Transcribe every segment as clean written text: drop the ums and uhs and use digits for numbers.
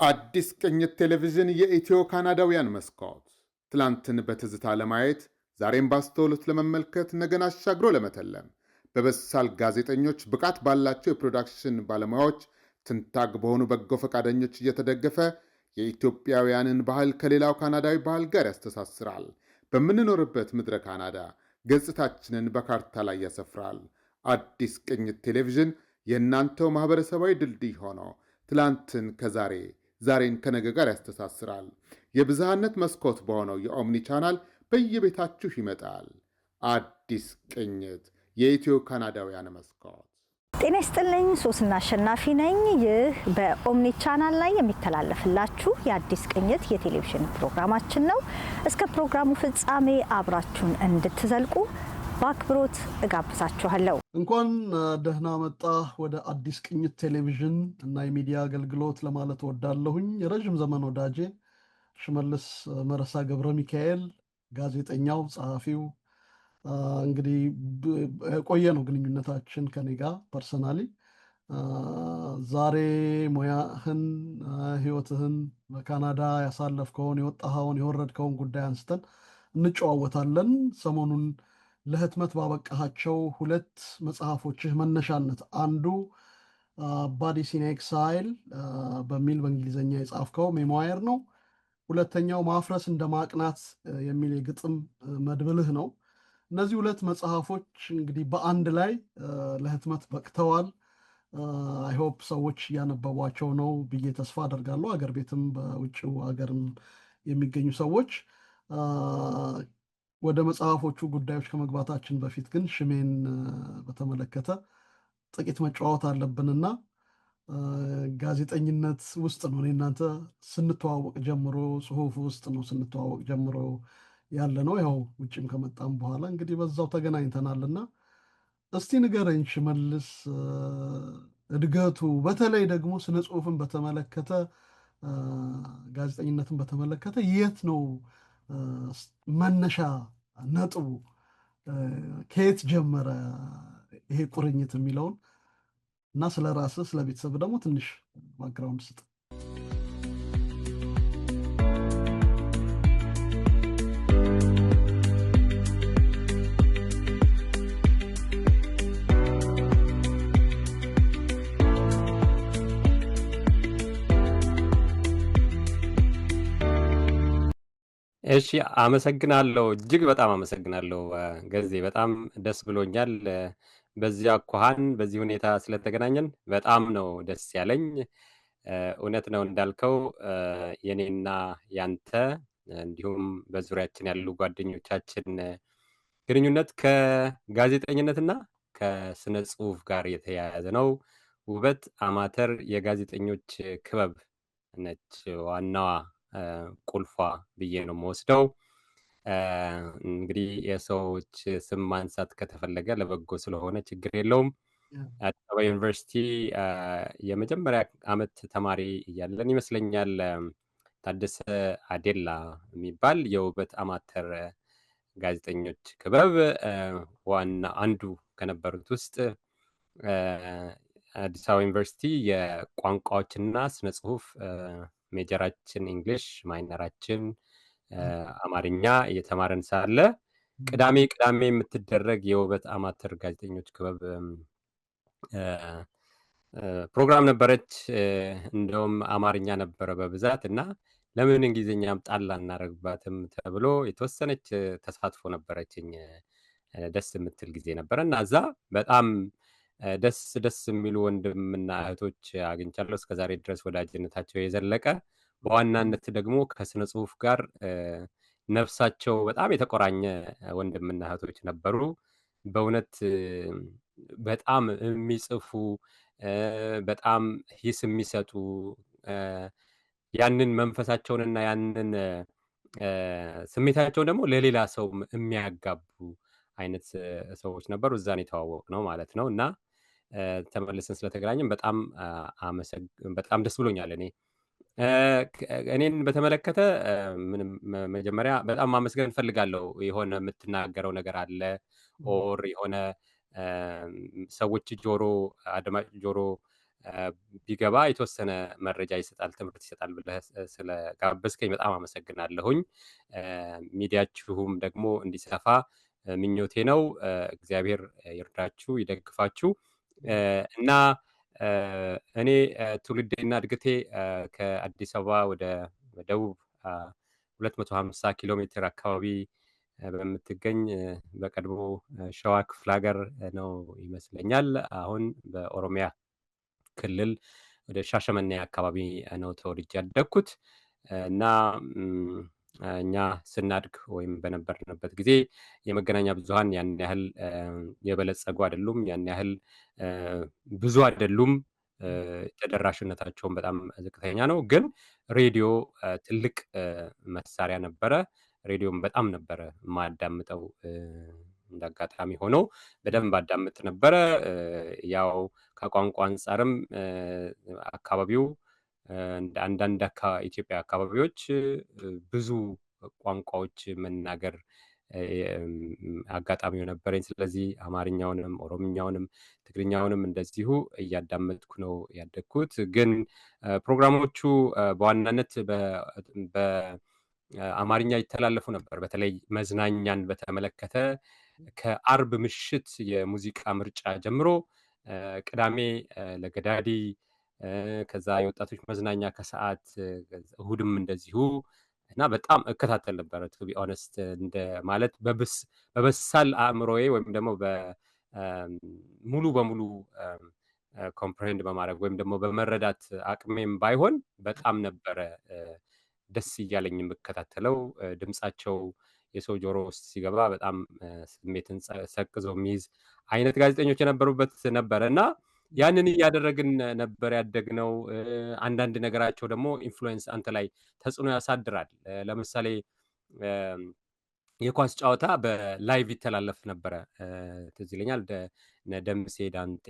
አዲስ ቅኝት ቴሌቪዥን የኢትዮ ካናዳውያን መስኮት ትላንትን በትዝታ ለማየት ዛሬም ባስተውሎት ለመመልከት ነገን አሻግሮ ለመተለም በበሳል ጋዜጠኞች ብቃት ባላቸው የፕሮዳክሽን ባለሙያዎች ትንታግ በሆኑ በጎ ፈቃደኞች እየተደገፈ የኢትዮጵያውያንን ባህል ከሌላው ካናዳዊ ባህል ጋር ያስተሳስራል። በምንኖርበት ምድረ ካናዳ ገጽታችንን በካርታ ላይ ያሰፍራል። አዲስ ቅኝት ቴሌቪዥን የእናንተው ማህበረሰባዊ ድልድይ ሆኖ ትላንትን ከዛሬ ዛሬን ከነገ ጋር ያስተሳስራል። የብዝሃነት መስኮት በሆነው የኦምኒ ቻናል በየቤታችሁ ይመጣል። አዲስ ቅኝት የኢትዮ ካናዳውያን መስኮት። ጤና ይስጥልኝ፣ ሶስና አሸናፊ ነኝ። ይህ በኦምኒ ቻናል ላይ የሚተላለፍላችሁ የአዲስ ቅኝት የቴሌቪዥን ፕሮግራማችን ነው። እስከ ፕሮግራሙ ፍጻሜ አብራችሁን እንድትዘልቁ በአክብሮት እጋብዛችኋለሁ። እንኳን ደህና መጣ ወደ አዲስ ቅኝት ቴሌቪዥን እና የሚዲያ አገልግሎት ለማለት ወዳለሁኝ። የረጅም ዘመን ወዳጄ ሽመልስ መረሳ ገብረ ሚካኤል ጋዜጠኛው፣ ጸሐፊው እንግዲህ የቆየ ነው ግንኙነታችን ከኔ ጋር ፐርሰናሊ። ዛሬ ሙያህን፣ ህይወትህን፣ በካናዳ ያሳለፍከውን፣ የወጣኸውን፣ የወረድከውን ጉዳይ አንስተን እንጨዋወታለን። ሰሞኑን ለህትመት ባበቃሃቸው ሁለት መጽሐፎችህ መነሻነት አንዱ ባዲስ ኢን ኤክሳይል በሚል በእንግሊዝኛ የጻፍከው ሜሞየር ነው። ሁለተኛው ማፍረስ እንደ ማቅናት የሚል የግጥም መድብልህ ነው። እነዚህ ሁለት መጽሐፎች እንግዲህ በአንድ ላይ ለህትመት በቅተዋል። አይሆፕ ሰዎች እያነበቧቸው ነው ብዬ ተስፋ አደርጋለሁ። አገር ቤትም በውጭው ሀገርም የሚገኙ ሰዎች። ወደ መጽሐፎቹ ጉዳዮች ከመግባታችን በፊት ግን ሽሜን በተመለከተ ጥቂት መጫወት አለብንና ጋዜጠኝነት ውስጥ ነው እኔ እናንተ ስንተዋወቅ ጀምሮ፣ ጽሁፍ ውስጥ ነው ስንተዋወቅ ጀምሮ ያለ ነው። ያው ውጭም ከመጣም በኋላ እንግዲህ በዛው ተገናኝተናልና እስቲ ንገረኝ ሽመልስ፣ እድገቱ በተለይ ደግሞ ስነ ጽሁፍን በተመለከተ ጋዜጠኝነትን በተመለከተ የት ነው መነሻ ነጥቡ? ከየት ጀመረ ይሄ ቁርኝት የሚለውን እና ስለ ራስህ ስለ ቤተሰብ ደግሞ ትንሽ ባክግራውንድ ስጥ። እሺ፣ አመሰግናለሁ። እጅግ በጣም አመሰግናለሁ ገዜ። በጣም ደስ ብሎኛል በዚህ አኳኋን በዚህ ሁኔታ ስለተገናኘን በጣም ነው ደስ ያለኝ። እውነት ነው እንዳልከው የኔና ያንተ እንዲሁም በዙሪያችን ያሉ ጓደኞቻችን ግንኙነት ከጋዜጠኝነትና ከስነ ጽሁፍ ጋር የተያያዘ ነው። ውበት አማተር የጋዜጠኞች ክበብ ነች ዋናዋ ቁልፏ ብዬ ነው የምወስደው። እንግዲህ የሰዎች ስም ማንሳት ከተፈለገ ለበጎ ስለሆነ ችግር የለውም። አዲስ አበባ ዩኒቨርሲቲ የመጀመሪያ ዓመት ተማሪ እያለን ይመስለኛል ታደሰ አዴላ የሚባል የውበት አማተር ጋዜጠኞች ክበብ ዋና አንዱ ከነበሩት ውስጥ አዲስ አበባ ዩኒቨርሲቲ የቋንቋዎችና ስነ ጽሁፍ ሜጀራችን እንግሊሽ፣ ማይነራችን አማርኛ እየተማረን ሳለ ቅዳሜ የምትደረግ የውበት አማተር ጋዜጠኞች ክበብ ፕሮግራም ነበረች። እንደውም አማርኛ ነበረ በብዛት እና ለምን እንግሊዝኛም ጣል አናደርግባትም ተብሎ የተወሰነች ተሳትፎ ነበረችኝ። ደስ የምትል ጊዜ ነበረ እና እዛ በጣም ደስ የሚሉ ወንድምና እህቶች አግኝቻለሁ። እስከዛሬ ድረስ ወዳጅነታቸው የዘለቀ በዋናነት ደግሞ ከስነ ጽሁፍ ጋር ነፍሳቸው በጣም የተቆራኘ ወንድምና እህቶች ነበሩ። በእውነት በጣም የሚጽፉ በጣም ሂስ የሚሰጡ ያንን መንፈሳቸውንና ያንን ስሜታቸውን ደግሞ ለሌላ ሰው የሚያጋቡ አይነት ሰዎች ነበሩ። እዛን የተዋወቅ ነው ማለት ነው እና ተመልሰን ስለተገናኘን በጣም ደስ ብሎኛል። እኔን በተመለከተ ምንም መጀመሪያ በጣም ማመስገን እፈልጋለሁ። የሆነ የምትናገረው ነገር አለ ኦር የሆነ ሰዎች ጆሮ አድማጭ ጆሮ ቢገባ የተወሰነ መረጃ ይሰጣል፣ ትምህርት ይሰጣል ብለህ ስለጋበዝከኝ በጣም አመሰግናለሁኝ። ሚዲያችሁም ደግሞ እንዲሰፋ ምኞቴ ነው። እግዚአብሔር ይርዳችሁ፣ ይደግፋችሁ። እና እኔ ትውልዴና እድገቴ ከአዲስ አበባ ወደ ደቡብ 250 ኪሎ ሜትር አካባቢ በምትገኝ በቀድሞ ሸዋ ክፍለ ሀገር ነው ይመስለኛል። አሁን በኦሮሚያ ክልል ወደ ሻሸመኔ አካባቢ ነው ተወልጄ ያደግኩት እና እኛ ስናድግ ወይም በነበርንበት ጊዜ የመገናኛ ብዙኃን ያን ያህል የበለጸጉ አይደሉም፣ ያን ያህል ብዙ አይደሉም። ተደራሽነታቸውን በጣም ዝቅተኛ ነው። ግን ሬዲዮ ትልቅ መሳሪያ ነበረ። ሬዲዮም በጣም ነበረ ማዳምጠው። እንዳጋጣሚ ሆኖ በደንብ አዳምጥ ነበረ። ያው ከቋንቋ አንጻርም አካባቢው እንደ አንዳንድ ኢትዮጵያ አካባቢዎች ብዙ ቋንቋዎች መናገር አጋጣሚው ነበረኝ። ስለዚህ አማርኛውንም፣ ኦሮምኛውንም፣ ትግርኛውንም እንደዚሁ እያዳመጥኩ ነው ያደግኩት። ግን ፕሮግራሞቹ በዋናነት በአማርኛ ይተላለፉ ነበር። በተለይ መዝናኛን በተመለከተ ከአርብ ምሽት የሙዚቃ ምርጫ ጀምሮ ቅዳሜ ለገዳዲ፣ ከዛ የወጣቶች መዝናኛ ከሰዓት፣ እሁድም እንደዚሁ እና በጣም እከታተል ነበረ። ቱ ቢ ኦነስት እንደ ማለት በበሳል አእምሮዬ ወይም ደግሞ ሙሉ በሙሉ ኮምፕሬንድ በማድረግ ወይም ደግሞ በመረዳት አቅሜም ባይሆን በጣም ነበረ ደስ እያለኝ የምከታተለው። ድምፃቸው የሰው ጆሮ ውስጥ ሲገባ በጣም ስሜትን ሰቅዞ የሚይዝ አይነት ጋዜጠኞች የነበሩበት ነበረ እና ያንን እያደረግን ነበር ያደግነው። አንዳንድ ነገራቸው ደግሞ ኢንፍሉዌንስ አንተ ላይ ተጽዕኖ ያሳድራል። ለምሳሌ የኳስ ጨዋታ በላይቭ ይተላለፍ ነበረ። ትዝ ይለኛል ደምሴ ዳንጤ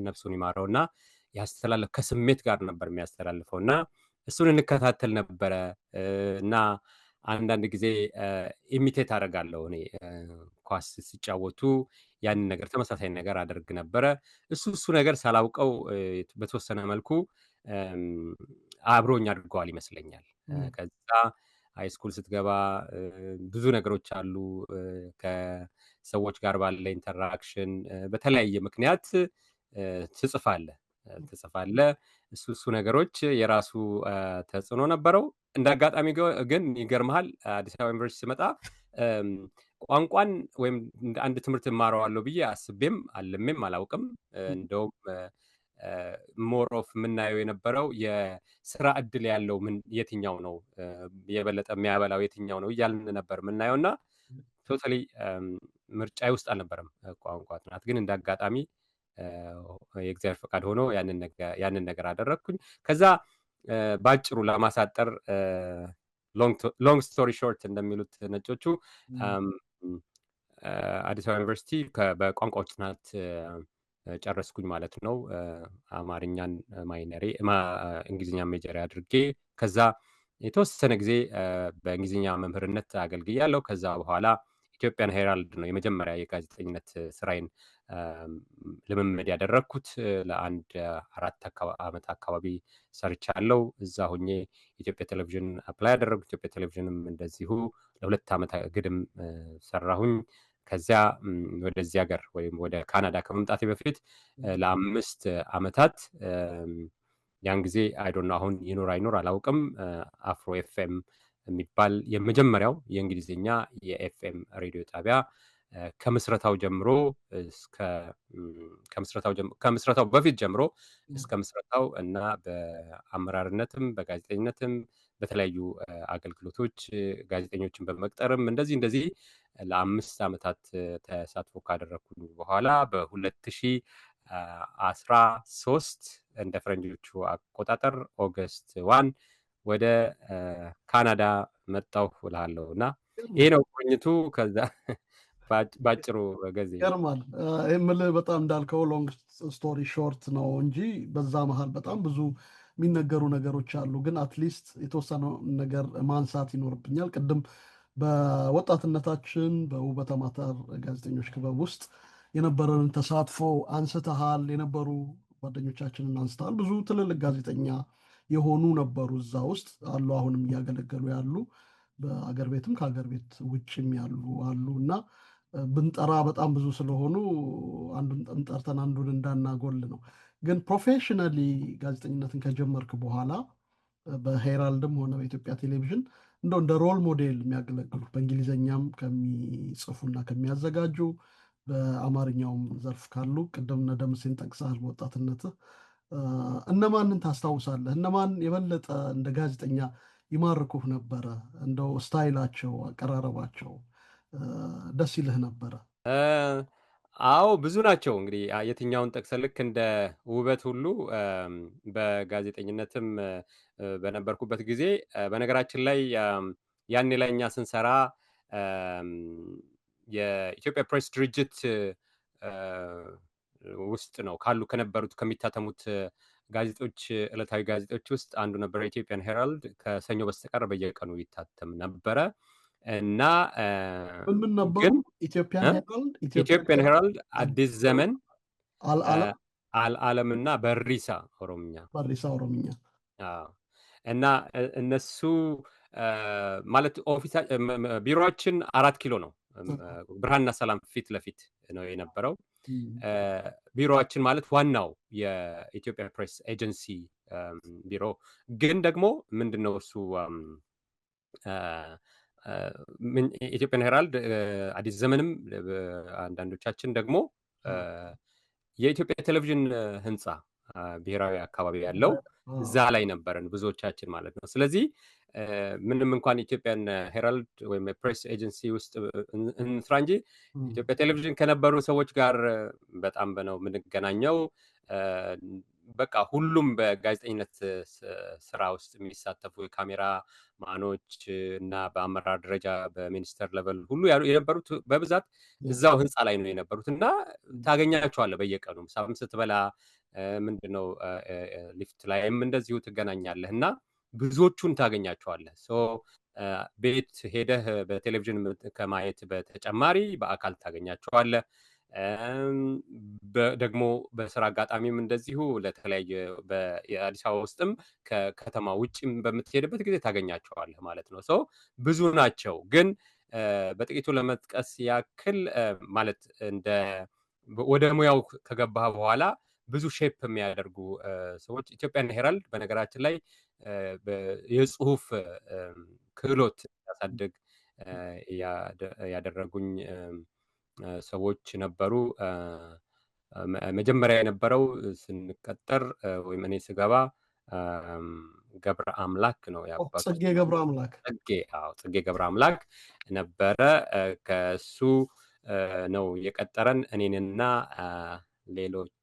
ነፍሱን ይማረው እና ያስተላለፍ ከስሜት ጋር ነበር የሚያስተላልፈው እና እሱን እንከታተል ነበረ እና አንዳንድ ጊዜ ኢሚቴት አደርጋለሁ እኔ ኳስ ሲጫወቱ ያንን ነገር ተመሳሳይ ነገር አደርግ ነበረ። እሱ ነገር ሳላውቀው በተወሰነ መልኩ አብሮኝ አድርገዋል ይመስለኛል። ከዛ ሃይስኩል ስትገባ ብዙ ነገሮች አሉ። ከሰዎች ጋር ባለ ኢንተራክሽን በተለያየ ምክንያት ትጽፋለህ። እሱ ነገሮች የራሱ ተጽዕኖ ነበረው። እንደ አጋጣሚ ግን ይገርምሃል፣ አዲስ አበባ ዩኒቨርሲቲ ስመጣ ቋንቋን ወይም አንድ ትምህርት እማረዋለሁ ብዬ አስቤም አልሜም አላውቅም። እንደውም ሞር ኦፍ የምናየው የነበረው የስራ እድል ያለው የትኛው ነው የበለጠ የሚያበላው የትኛው ነው እያልን ነበር የምናየው እና ቶታሊ ምርጫዬ ውስጥ አልነበረም ቋንቋ ጥናት። ግን እንደ አጋጣሚ የእግዚአብሔር ፈቃድ ሆኖ ያንን ነገር አደረግኩኝ። ከዛ በአጭሩ ለማሳጠር ሎንግ ስቶሪ ሾርት እንደሚሉት ነጮቹ አዲስ አበባ ዩኒቨርሲቲ በቋንቋዎች ጥናት ጨረስኩኝ ማለት ነው። አማርኛን ማይነሬ እንግሊዝኛ ሜጀር አድርጌ ከዛ የተወሰነ ጊዜ በእንግሊዝኛ መምህርነት አገልግያለሁ። ከዛ በኋላ ኢትዮጵያን ሄራልድ ነው የመጀመሪያ የጋዜጠኝነት ስራዬን ልምምድ ያደረግኩት። ለአንድ 4 ዓመት አካባቢ ሰርቻለሁ። እዛ ሆኜ ኢትዮጵያ ቴሌቪዥን አፕላይ ያደረግኩት። ኢትዮጵያ ቴሌቪዥንም እንደዚሁ ለ2 ዓመት ግድም ሰራሁኝ። ከዚያ ወደዚህ ሀገር ወይም ወደ ካናዳ ከመምጣቴ በፊት ለ5 ዓመታት ያን ጊዜ አይዶን አሁን ይኖር አይኖር አላውቅም፣ አፍሮ ኤፍኤም የሚባል የመጀመሪያው የእንግሊዝኛ የኤፍኤም ሬዲዮ ጣቢያ ከምስረታው ጀምሮ ከምስረታው በፊት ጀምሮ እስከ ምስረታው እና በአመራርነትም በጋዜጠኝነትም በተለያዩ አገልግሎቶች ጋዜጠኞችን በመቅጠርም እንደዚህ ለ5 ዓመታት ተሳትፎ ካደረኩኝ በኋላ በ2013 እንደ ፈረንጆቹ አቆጣጠር ኦገስት 1 ወደ ካናዳ መጣሁ እልሃለሁ እና ይሄ ነው ቆይቱ። ከዛ ባጭሩ ጊዜ ይገርማል። የምልህ በጣም እንዳልከው ሎንግ ስቶሪ ሾርት ነው እንጂ በዛ መሀል በጣም ብዙ የሚነገሩ ነገሮች አሉ። ግን አትሊስት የተወሰነ ነገር ማንሳት ይኖርብኛል። ቅድም በወጣትነታችን በውበት አማተር ጋዜጠኞች ክበብ ውስጥ የነበረንን ተሳትፎ አንስተሃል። የነበሩ ጓደኞቻችንን አንስተሃል። ብዙ ትልልቅ ጋዜጠኛ የሆኑ ነበሩ እዛ ውስጥ አሉ፣ አሁንም እያገለገሉ ያሉ በአገር ቤትም ከአገር ቤት ውጭም ያሉ አሉ እና ብንጠራ በጣም ብዙ ስለሆኑ አንዱን ጠርተን አንዱን እንዳናጎል ነው። ግን ፕሮፌሽናሊ ጋዜጠኝነትን ከጀመርክ በኋላ በሄራልድም ሆነ በኢትዮጵያ ቴሌቪዥን እንደ ሮል ሞዴል የሚያገለግሉ በእንግሊዝኛም ከሚጽፉና ከሚያዘጋጁ በአማርኛውም ዘርፍ ካሉ ቅድም እነ ደምሴን ጠቅሰሃል በወጣትነትህ። እነማንን ታስታውሳለህ? እነማን የበለጠ እንደ ጋዜጠኛ ይማርኩህ ነበረ? እንደው ስታይላቸው፣ አቀራረባቸው ደስ ይልህ ነበረ? አዎ ብዙ ናቸው። እንግዲህ የትኛውን ጠቅሰህ ልክ እንደ ውበት ሁሉ በጋዜጠኝነትም በነበርኩበት ጊዜ በነገራችን ላይ ያኔ ላይ እኛ ስንሰራ የኢትዮጵያ ፕሬስ ድርጅት ውስጥ ነው ከነበሩት ከሚታተሙት ጋዜጦች ዕለታዊ ጋዜጦች ውስጥ አንዱ ነበር የኢትዮጵያን ሄራልድ። ከሰኞ በስተቀር በየቀኑ ይታተም ነበረ እና ምን ነበሩ? ኢትዮጵያን ሄራልድ፣ አዲስ ዘመን፣ አልዓለምና በሪሳ ኦሮምኛ እና እነሱ ማለት ቢሮችን 4 ኪሎ ነው። ብርሃንና ሰላም ፊት ለፊት ነው የነበረው ቢሮችን ማለት ዋናው የኢትዮጵያ ፕሬስ ኤጀንሲ ቢሮ። ግን ደግሞ ምንድነው እሱ ኢትዮጵያን ሄራልድ፣ አዲስ ዘመንም አንዳንዶቻችን ደግሞ የኢትዮጵያ ቴሌቪዥን ህንፃ ብሔራዊ አካባቢ ያለው እዛ ላይ ነበረን ብዙዎቻችን ማለት ነው። ስለዚህ ምንም እንኳን ኢትዮጵያን ሄራልድ ወይም ፕሬስ ኤጀንሲ ውስጥ እንስራ እንጂ ኢትዮጵያ ቴሌቪዥን ከነበሩ ሰዎች ጋር በጣም ነው የምንገናኘው። በቃ ሁሉም በጋዜጠኝነት ስራ ውስጥ የሚሳተፉ የካሜራ ማኖች እና በአመራር ደረጃ በሚኒስተር ሌቨል ሁሉ የነበሩት በብዛት እዛው ህንፃ ላይ ነው የነበሩት እና ታገኛቸዋለህ በየቀኑ ምሳም ስትበላ ምንድነው ሊፍት ላይም እንደዚሁ ትገናኛለህ እና ብዙዎቹን ታገኛቸዋለህ። ቤት ሄደህ በቴሌቪዥን ከማየት በተጨማሪ በአካል ታገኛቸዋለህ። ደግሞ በስራ አጋጣሚም እንደዚሁ ለተለያየ የአዲስ አበባ ውስጥም ከከተማ ውጭም በምትሄድበት ጊዜ ታገኛቸዋለህ ማለት ነው። ብዙ ናቸው። ግን በጥቂቱ ለመጥቀስ ያክል ማለት ወደ ሙያው ከገባህ በኋላ ብዙ ሼፕ የሚያደርጉ ሰዎች ኢትዮጵያን ሄራልድ በነገራችን ላይ የጽሁፍ ክህሎት ያሳድግ ያደረጉኝ ሰዎች ነበሩ። መጀመሪያ የነበረው ስንቀጠር ወይም እኔ ስገባ ገብረ አምላክ ነው ያባቱ ጽጌ ገብረ አምላክ ጽጌ ገብረ አምላክ ነበረ። ከሱ ነው የቀጠረን እኔንና ሌሎች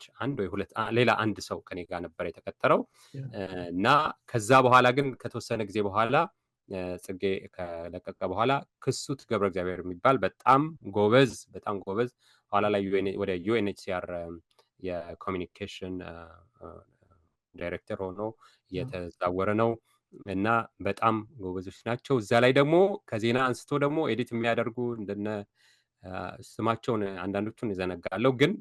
ሌላ አንድ ሰው ከኔ ጋር ነበር የተቀጠረው እና ከዛ በኋላ ግን ከተወሰነ ጊዜ በኋላ ጽጌ ከለቀቀ በኋላ ክሱት ገብረ እግዚአብሔር የሚባል በጣም ጎበዝ ኋላ ላይ ወደ ዩኤንኤችሲአር የኮሚኒኬሽን ዳይሬክተር ሆኖ የተዛወረ ነው እና በጣም ጎበዞች ናቸው። እዛ ላይ ደግሞ ከዜና አንስቶ ደግሞ ኤዲት የሚያደርጉ እንደነ ስማቸውን አንዳንዶቹን ይዘነጋለሁ፣ ግን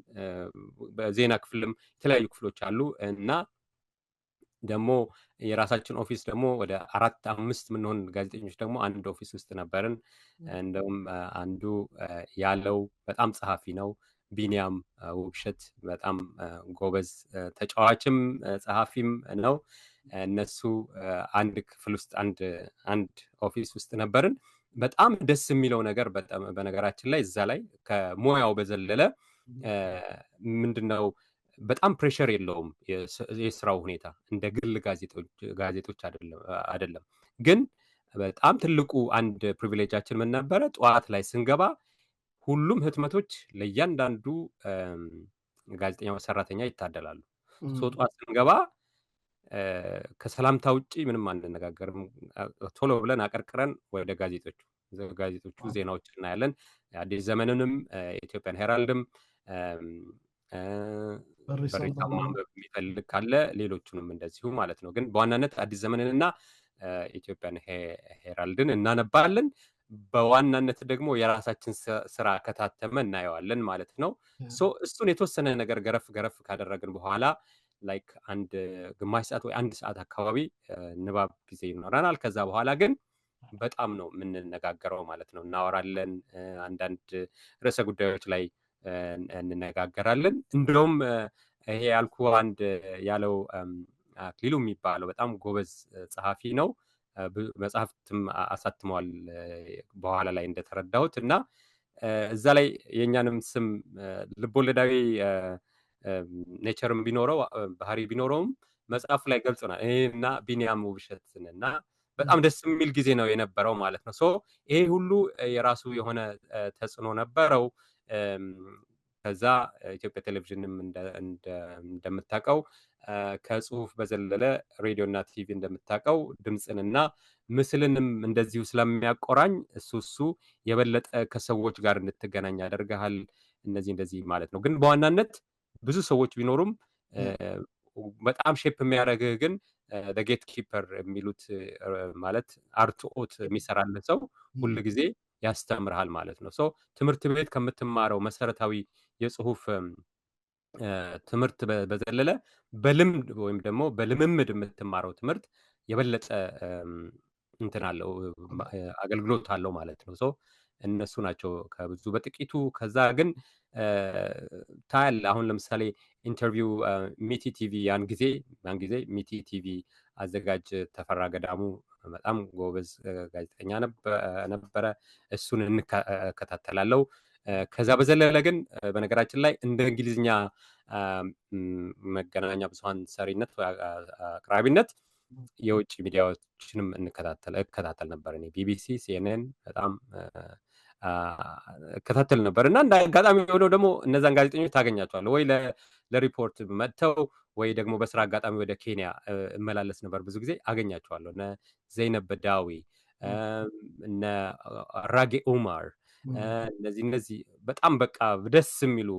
በዜና ክፍልም የተለያዩ ክፍሎች አሉ እና ደግሞ የራሳችን ኦፊስ ደግሞ ወደ 4-5 ምንሆን ጋዜጠኞች ደግሞ አንድ ኦፊስ ውስጥ ነበርን። እንደውም አንዱ ያለው በጣም ጸሐፊ ነው፣ ቢኒያም ውብሸት በጣም ጎበዝ ተጫዋችም ጸሐፊም ነው። እነሱ አንድ ክፍል ውስጥ አንድ ኦፊስ ውስጥ ነበርን። በጣም ደስ የሚለው ነገር በነገራችን ላይ እዛ ላይ ከሙያው በዘለለ ምንድነው በጣም ፕሬሸር የለውም የስራው ሁኔታ እንደ ግል ጋዜጦች አይደለም። ግን በጣም ትልቁ አንድ ፕሪቪሌጃችን ምን ነበረ? ጠዋት ላይ ስንገባ ሁሉም ህትመቶች ለእያንዳንዱ ጋዜጠኛ ሰራተኛ ይታደላሉ። ጠዋት ስንገባ ከሰላምታ ውጭ ምንም አንነጋገርም። ቶሎ ብለን አቀርቅረን ወደ ጋዜጦቹ ዜናዎች እናያለን። አዲስ ዘመንንም ኢትዮጵያን ሄራልድም በሪሳ ማንበብ የሚፈልግ ካለ ሌሎቹንም እንደዚሁ ማለት ነው። ግን በዋናነት አዲስ ዘመንንና ኢትዮጵያን ሄራልድን እናነባለን። በዋናነት ደግሞ የራሳችን ስራ ከታተመ እናየዋለን ማለት ነው። እሱን የተወሰነ ነገር ገረፍ ካደረግን በኋላ ላይክ አንድ ግማሽ ሰዓት ወይ 1 ሰዓት አካባቢ ንባብ ጊዜ ይኖረናል። ከዛ በኋላ ግን በጣም ነው የምንነጋገረው ማለት ነው። እናወራለን፣ አንዳንድ ርዕሰ ጉዳዮች ላይ እንነጋገራለን። እንደውም ይሄ ያልኩ አንድ ያለው አክሊሉ የሚባለው በጣም ጎበዝ ጸሐፊ ነው። መጽሐፍትም አሳትመዋል በኋላ ላይ እንደተረዳሁት እና እዛ ላይ የእኛንም ስም ልቦለዳዊ ኔቸርም ቢኖረው ባህሪ ቢኖረውም መጽሐፉ ላይ ገልጾናል። እና ቢኒያም ውብሸትን እና በጣም ደስ የሚል ጊዜ ነው የነበረው ማለት ነው። ይሄ ሁሉ የራሱ የሆነ ተጽዕኖ ነበረው። ከዛ ኢትዮጵያ ቴሌቪዥንም እንደምታውቀው ከጽሁፍ በዘለለ ሬዲዮና ቲቪ እንደምታውቀው ድምፅንና ምስልንም እንደዚሁ ስለሚያቆራኝ እሱ የበለጠ ከሰዎች ጋር እንድትገናኝ ያደርግሃል። እንደዚህ ማለት ነው። ግን በዋናነት ብዙ ሰዎች ቢኖሩም በጣም ሼፕ የሚያደርግህ ግን ጌት ኪፐር የሚሉት ማለት አርትኦት የሚሰራልህ ሰው ሁል ጊዜ ያስተምርሃል ማለት ነው። ትምህርት ቤት ከምትማረው መሰረታዊ የጽሁፍ ትምህርት በዘለለ በልምድ ወይም ደግሞ በልምምድ የምትማረው ትምህርት የበለጠ እንትን አለው አገልግሎት አለው ማለት ነው። እነሱ ናቸው ከብዙ በጥቂቱ። ከዛ ግን ታያለህ አሁን ለምሳሌ ኢንተርቪው ሚቲ ቲቪ ያን ጊዜ ሚቲ ቲቪ አዘጋጅ ተፈራ ገዳሙ በጣም ጎበዝ ጋዜጠኛ ነበረ። እሱን እንከታተላለው። ከዛ በዘለለ ግን በነገራችን ላይ እንደ እንግሊዝኛ መገናኛ ብዙሃን ሰሪነት አቅራቢነት የውጭ ሚዲያዎችንም እከታተል ነበር። እኔ ቢቢሲ፣ ሲኤንኤን በጣም እከታተል ነበር እና እንደ አጋጣሚ የሆነው ደግሞ እነዛን ጋዜጠኞች ታገኛቸዋለህ ወይ ለሪፖርት መጥተው ወይ ደግሞ በስራ አጋጣሚ ወደ ኬንያ እመላለስ ነበር። ብዙ ጊዜ አገኛቸዋለሁ። እነ ዘይነብ በዳዊ፣ እነ ራጌ ኡማር፣ እነዚህ በጣም በቃ ደስ የሚሉ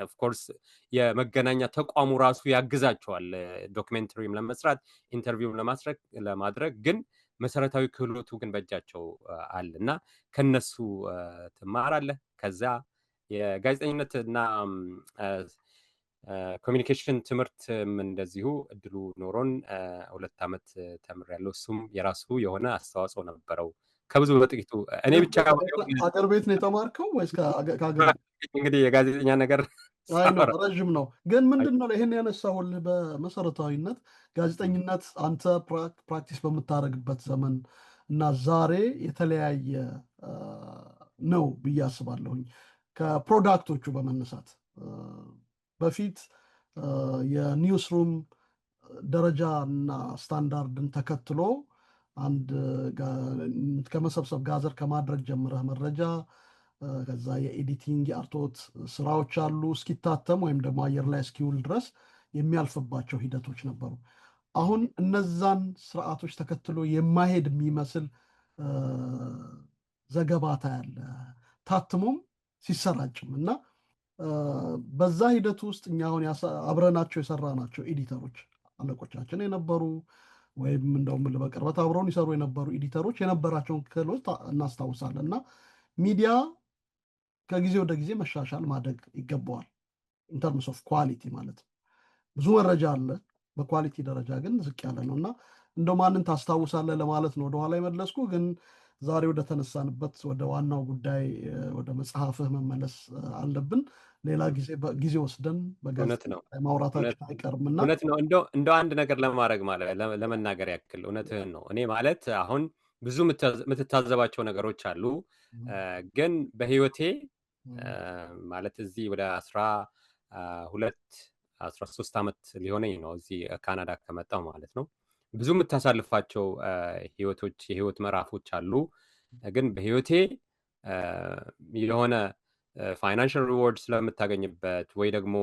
ኦፍኮርስ የመገናኛ ተቋሙ ራሱ ያግዛቸዋል ዶክሜንተሪም ለመስራት ኢንተርቪውም ለማድረግ ግን መሰረታዊ ክህሎቱ ግን በእጃቸው አለ እና ከነሱ ትማራለህ። ከዛ የጋዜጠኝነት እና ኮሚኒኬሽን ትምህርትም እንደዚሁ እድሉ ኖሮን 2 ዓመት ተምሬያለሁ። እሱም የራሱ የሆነ አስተዋጽኦ ነበረው። ከብዙ በጥቂቱ እኔ ብቻ አገር ቤት ነው የተማርከው ወይስ ከአገር? እንግዲህ የጋዜጠኛ ነገር ረዥም ነው። ግን ምንድን ነው ይህን ያነሳሁልህ በመሰረታዊነት ጋዜጠኝነት አንተ ፕራክቲስ በምታደርግበት ዘመን እና ዛሬ የተለያየ ነው ብዬ አስባለሁኝ። ከፕሮዳክቶቹ በመነሳት በፊት የኒውስሩም ደረጃ እና ስታንዳርድን ተከትሎ አንድ ከመሰብሰብ ጋዘር ከማድረግ ጀምረህ መረጃ ከዛ የኤዲቲንግ የአርቶት ስራዎች አሉ እስኪታተም ወይም ደግሞ አየር ላይ እስኪውል ድረስ የሚያልፍባቸው ሂደቶች ነበሩ። አሁን እነዛን ስርዓቶች ተከትሎ የማሄድ የሚመስል ዘገባ ታያለ ታትሞም ሲሰራጭም እና በዛ ሂደት ውስጥ እኛ አሁን አብረናቸው የሰራናቸው ኤዲተሮች አለቆቻችን የነበሩ ወይም እንደውም በቅርበት አብረውን ይሰሩ የነበሩ ኤዲተሮች የነበራቸውን ክህሎት እናስታውሳለን። እና ሚዲያ ከጊዜ ወደ ጊዜ መሻሻል ማደግ ይገባዋል። ኢንተርምስ ኦፍ ኳሊቲ ማለት ነው። ብዙ መረጃ አለ፣ በኳሊቲ ደረጃ ግን ዝቅ ያለ ነው። እና እንደው ማንን ታስታውሳለህ ለማለት ነው ወደኋላ የመለስኩ። ግን ዛሬ ወደ ተነሳንበት ወደ ዋናው ጉዳይ ወደ መጽሐፍህ መመለስ አለብን። ሌላ ጊዜ ወስደን ማውራታችን አይቀርምና እውነት ነው። እንደው አንድ ነገር ለመናገር ያክል እውነትህን ነው። እኔ ማለት አሁን ብዙ የምትታዘባቸው ነገሮች አሉ። ግን በህይወቴ ማለት እዚህ ወደ 13 ዓመት ሊሆነኝ ነው እዚህ ካናዳ ከመጣሁ ማለት ነው። ብዙ የምታሳልፋቸው የህይወት ምዕራፎች አሉ። ግን በህይወቴ የሆነ ፋይናንሻል ሪዋርድ ስለምታገኝበት ወይ ደግሞ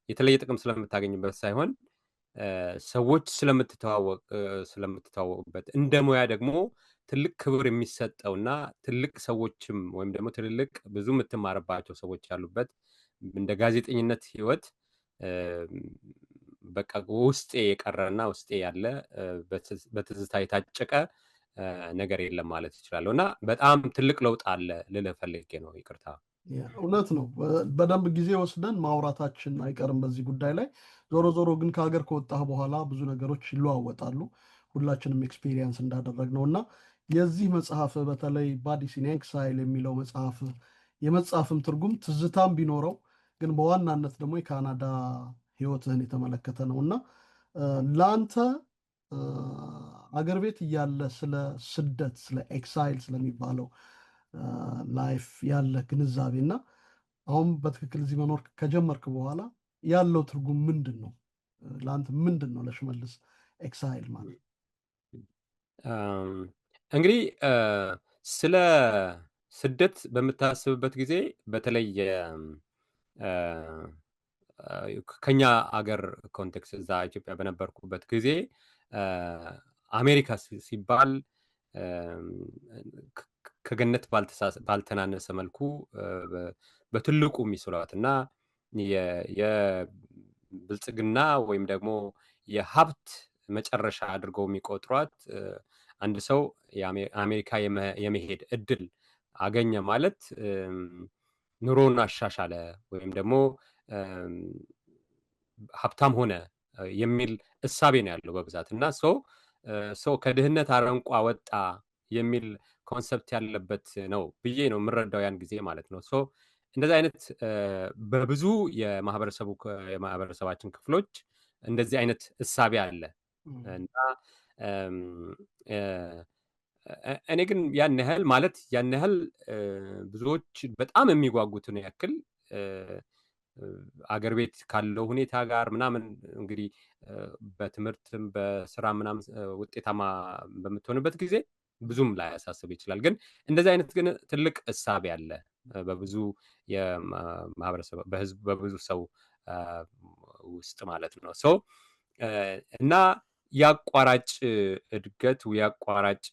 የተለየ ጥቅም ስለምታገኝበት ሳይሆን ሰዎች ስለምትተዋወቁበት እንደ ሙያ ደግሞ ትልቅ ክብር የሚሰጠውና ትልቅ ሰዎችም ወይም ደግሞ ትልልቅ ብዙ የምትማርባቸው ሰዎች ያሉበት እንደ ጋዜጠኝነት ህይወት በቃ ውስጤ የቀረና ውስጤ ያለ በትዝታ የታጨቀ ነገር የለም ማለት እችላለሁ። እና በጣም ትልቅ ለውጥ አለ ልልህ ፈልጌ ነው። ይቅርታ። እውነት ነው። በደንብ ጊዜ ወስደን ማውራታችን አይቀርም በዚህ ጉዳይ ላይ። ዞሮ ዞሮ ግን ከሀገር ከወጣህ በኋላ ብዙ ነገሮች ይለዋወጣሉ፣ ሁላችንም ኤክስፒሪየንስ እንዳደረግነው እና የዚህ መጽሐፍ በተለይ ባዲስ ኢን ኤክሳይል የሚለው መጽሐፍ የመጽሐፍም ትርጉም ትዝታም ቢኖረው ግን በዋናነት ደግሞ የካናዳ ህይወትህን የተመለከተ ነው እና ለአንተ አገር ቤት እያለ ስለ ስደት ስለ ኤክሳይል ስለሚባለው ላይፍ ያለ ግንዛቤ እና አሁን በትክክል እዚህ መኖር ከጀመርክ በኋላ ያለው ትርጉም ምንድን ነው? ለአንተ ምንድን ነው ለሽመልስ ኤክሳይል ማለት? እንግዲህ ስለ ስደት በምታስብበት ጊዜ በተለይ ከኛ አገር ኮንቴክስት እዛ ኢትዮጵያ በነበርኩበት ጊዜ አሜሪካ ሲባል ከገነት ባልተናነሰ መልኩ በትልቁ የሚስሏት እና የብልጽግና ወይም ደግሞ የሀብት መጨረሻ አድርገው የሚቆጥሯት አንድ ሰው አሜሪካ የመሄድ እድል አገኘ ማለት ኑሮውን አሻሻለ ወይም ደግሞ ሀብታም ሆነ የሚል እሳቤ ነው ያለው በብዛት እና ሰው ከድህነት አረንቋ ወጣ የሚል ኮንሰፕት ያለበት ነው ብዬ ነው የምረዳው ያን ጊዜ ማለት ነው። እንደዚህ አይነት በብዙ የማህበረሰባችን ክፍሎች እንደዚህ አይነት እሳቤ አለ እና እኔ ግን ያን ያህል ብዙዎች በጣም የሚጓጉትን ያክል አገር ቤት ካለው ሁኔታ ጋር ምናምን እንግዲህ በትምህርትም በስራ ምናምን ውጤታማ በምትሆንበት ጊዜ ብዙም ላያሳስብ ይችላል። ግን እንደዚህ አይነት ግን ትልቅ እሳቤ አለ በብዙ የማህበረሰብ በብዙ ሰው ውስጥ ማለት ነው። እና ያቋራጭ እድገት ያቋራጭ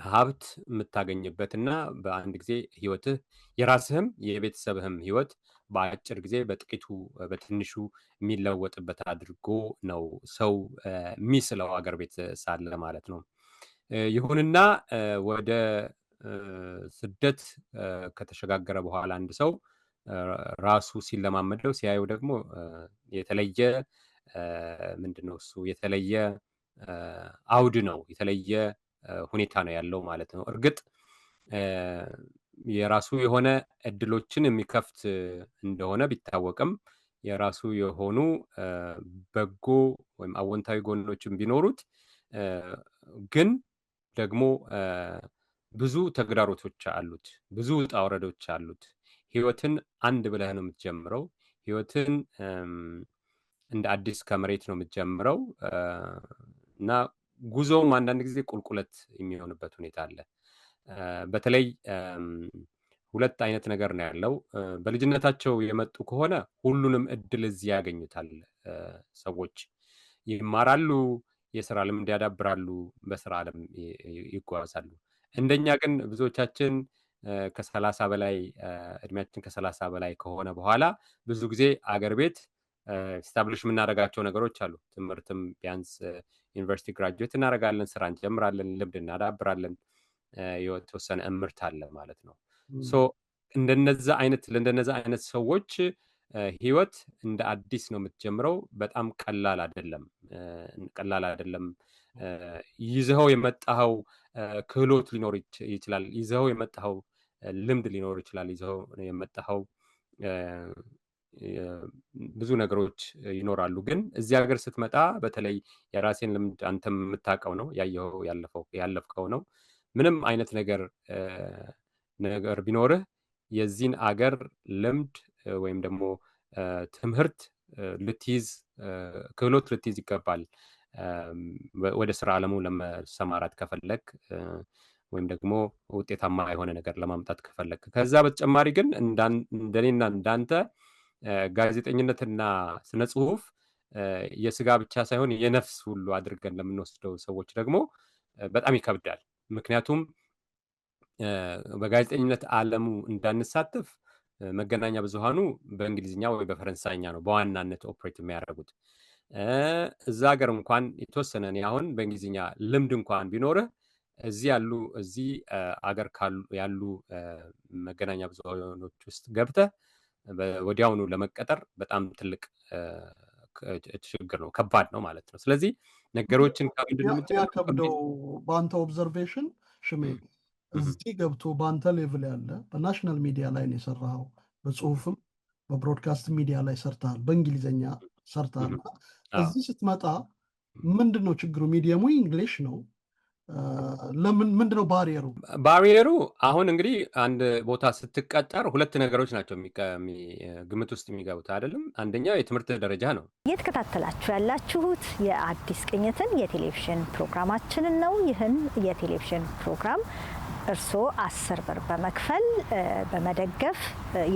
ሀብት የምታገኝበት እና በአንድ ጊዜ ህይወትህ የራስህም የቤተሰብህም ህይወት በአጭር ጊዜ በትንሹ የሚለወጥበት አድርጎ ነው ሰው የሚስለው አገር ቤት ሳለ ማለት ነው። ይሁንና ወደ ስደት ከተሸጋገረ በኋላ አንድ ሰው ራሱ ሲለማመደው ሲያየው ደግሞ የተለየ ምንድነው እሱ የተለየ አውድ ነው፣ የተለየ ሁኔታ ነው ያለው ማለት ነው። እርግጥ የራሱ የሆነ እድሎችን የሚከፍት እንደሆነ ቢታወቅም የራሱ የሆኑ በጎ ወይም አዎንታዊ ጎኖችን ቢኖሩት ግን ደግሞ ብዙ ተግዳሮቶች አሉት፣ ብዙ ውጣ ውረዶች አሉት። ህይወትን አንድ ብለህ ነው የምትጀምረው። ህይወትን እንደ አዲስ ከመሬት ነው የምትጀምረው እና ጉዞውም አንዳንድ ጊዜ ቁልቁለት የሚሆንበት ሁኔታ አለ። በተለይ ሁለት አይነት ነገር ነው ያለው። በልጅነታቸው የመጡ ከሆነ ሁሉንም እድል እዚህ ያገኙታል። ሰዎች ይማራሉ፣ የስራ ልምድ ያዳብራሉ፣ በስራ ዓለም ይጓዛሉ። እንደኛ ግን ብዙዎቻችን ከ30 በላይ እድሜያችን ከ30 በላይ ከሆነ በኋላ ብዙ ጊዜ አገር ቤት ስታብሊሽ የምናደርጋቸው ነገሮች አሉ። ትምህርትም ቢያንስ ዩኒቨርሲቲ ግራጁዌት እናደርጋለን፣ ስራ እንጀምራለን፣ ልምድ እናዳብራለን፣ የተወሰነ እምርት አለ ማለት ነው። ለእንደነዛ አይነት ሰዎች ህይወት እንደ አዲስ ነው የምትጀምረው። በጣም ቀላል አይደለም። ይዘኸው የመጣኸው ክህሎት ሊኖር ይችላል፣ ይዘኸው የመጣኸው ልምድ ሊኖር ይችላል፣ ይዘኸው የመጣኸው ብዙ ነገሮች ይኖራሉ። ግን እዚህ ሀገር ስትመጣ በተለይ የራሴን ልምድ አንተም የምታውቀው ነው፣ ያለፍከው ነው። ምንም አይነት ነገር ቢኖርህ የዚህን አገር ልምድ ወይም ደግሞ ትምህርት ክህሎት ልትይዝ ይገባል ወደ ስራ ዓለሙ ለመሰማራት ከፈለግ ወይም ደግሞ ውጤታማ የሆነ ነገር ለማምጣት ከፈለግ። ከዛ በተጨማሪ ግን እንደኔና እንዳንተ ጋዜጠኝነትና ስነ ጽሁፍ የስጋ ብቻ ሳይሆን የነፍስ ሁሉ አድርገን ለምንወስደው ሰዎች ደግሞ በጣም ይከብዳል። ምክንያቱም በጋዜጠኝነት ዓለሙ እንዳንሳተፍ መገናኛ ብዙሃኑ በእንግሊዝኛ ወይ በፈረንሳይኛ ነው በዋናነት ኦፕሬት የሚያደርጉት። እዛ ሀገር እንኳን የተወሰነ እኔ አሁን በእንግሊዝኛ ልምድ እንኳን ቢኖርህ እዚህ አገር ያሉ መገናኛ ብዙሃኖች ውስጥ ገብተህ ወዲያውኑ ለመቀጠር በጣም ትልቅ ችግር ነው፣ ከባድ ነው ማለት ነው። ስለዚህ ነገሮችን ያከብደው በአንተ ኦብዘርቬሽን ሽሜ እዚህ ገብቶ በአንተ ሌቭል ያለ በናሽናል ሚዲያ ላይ ነው የሰራኸው፣ በጽሁፍም በብሮድካስት ሚዲያ ላይ ሰርተሃል፣ በእንግሊዝኛ ሰርተሃል። እዚህ ስትመጣ ምንድን ነው ችግሩ? ሚዲየሙ እንግሊሽ ነው። ምንድነው ባሪየሩ? አሁን እንግዲህ አንድ ቦታ ስትቀጠር ሁለት ነገሮች ናቸው ግምት ውስጥ የሚገቡት አይደለም። አንደኛው የትምህርት ደረጃ ነው። እየተከታተላችሁ ያላችሁት የአዲስ ቅኝትን የቴሌቪዥን ፕሮግራማችንን ነው። ይህን የቴሌቪዥን ፕሮግራም እርስዎ 10 ብር በመክፈል በመደገፍ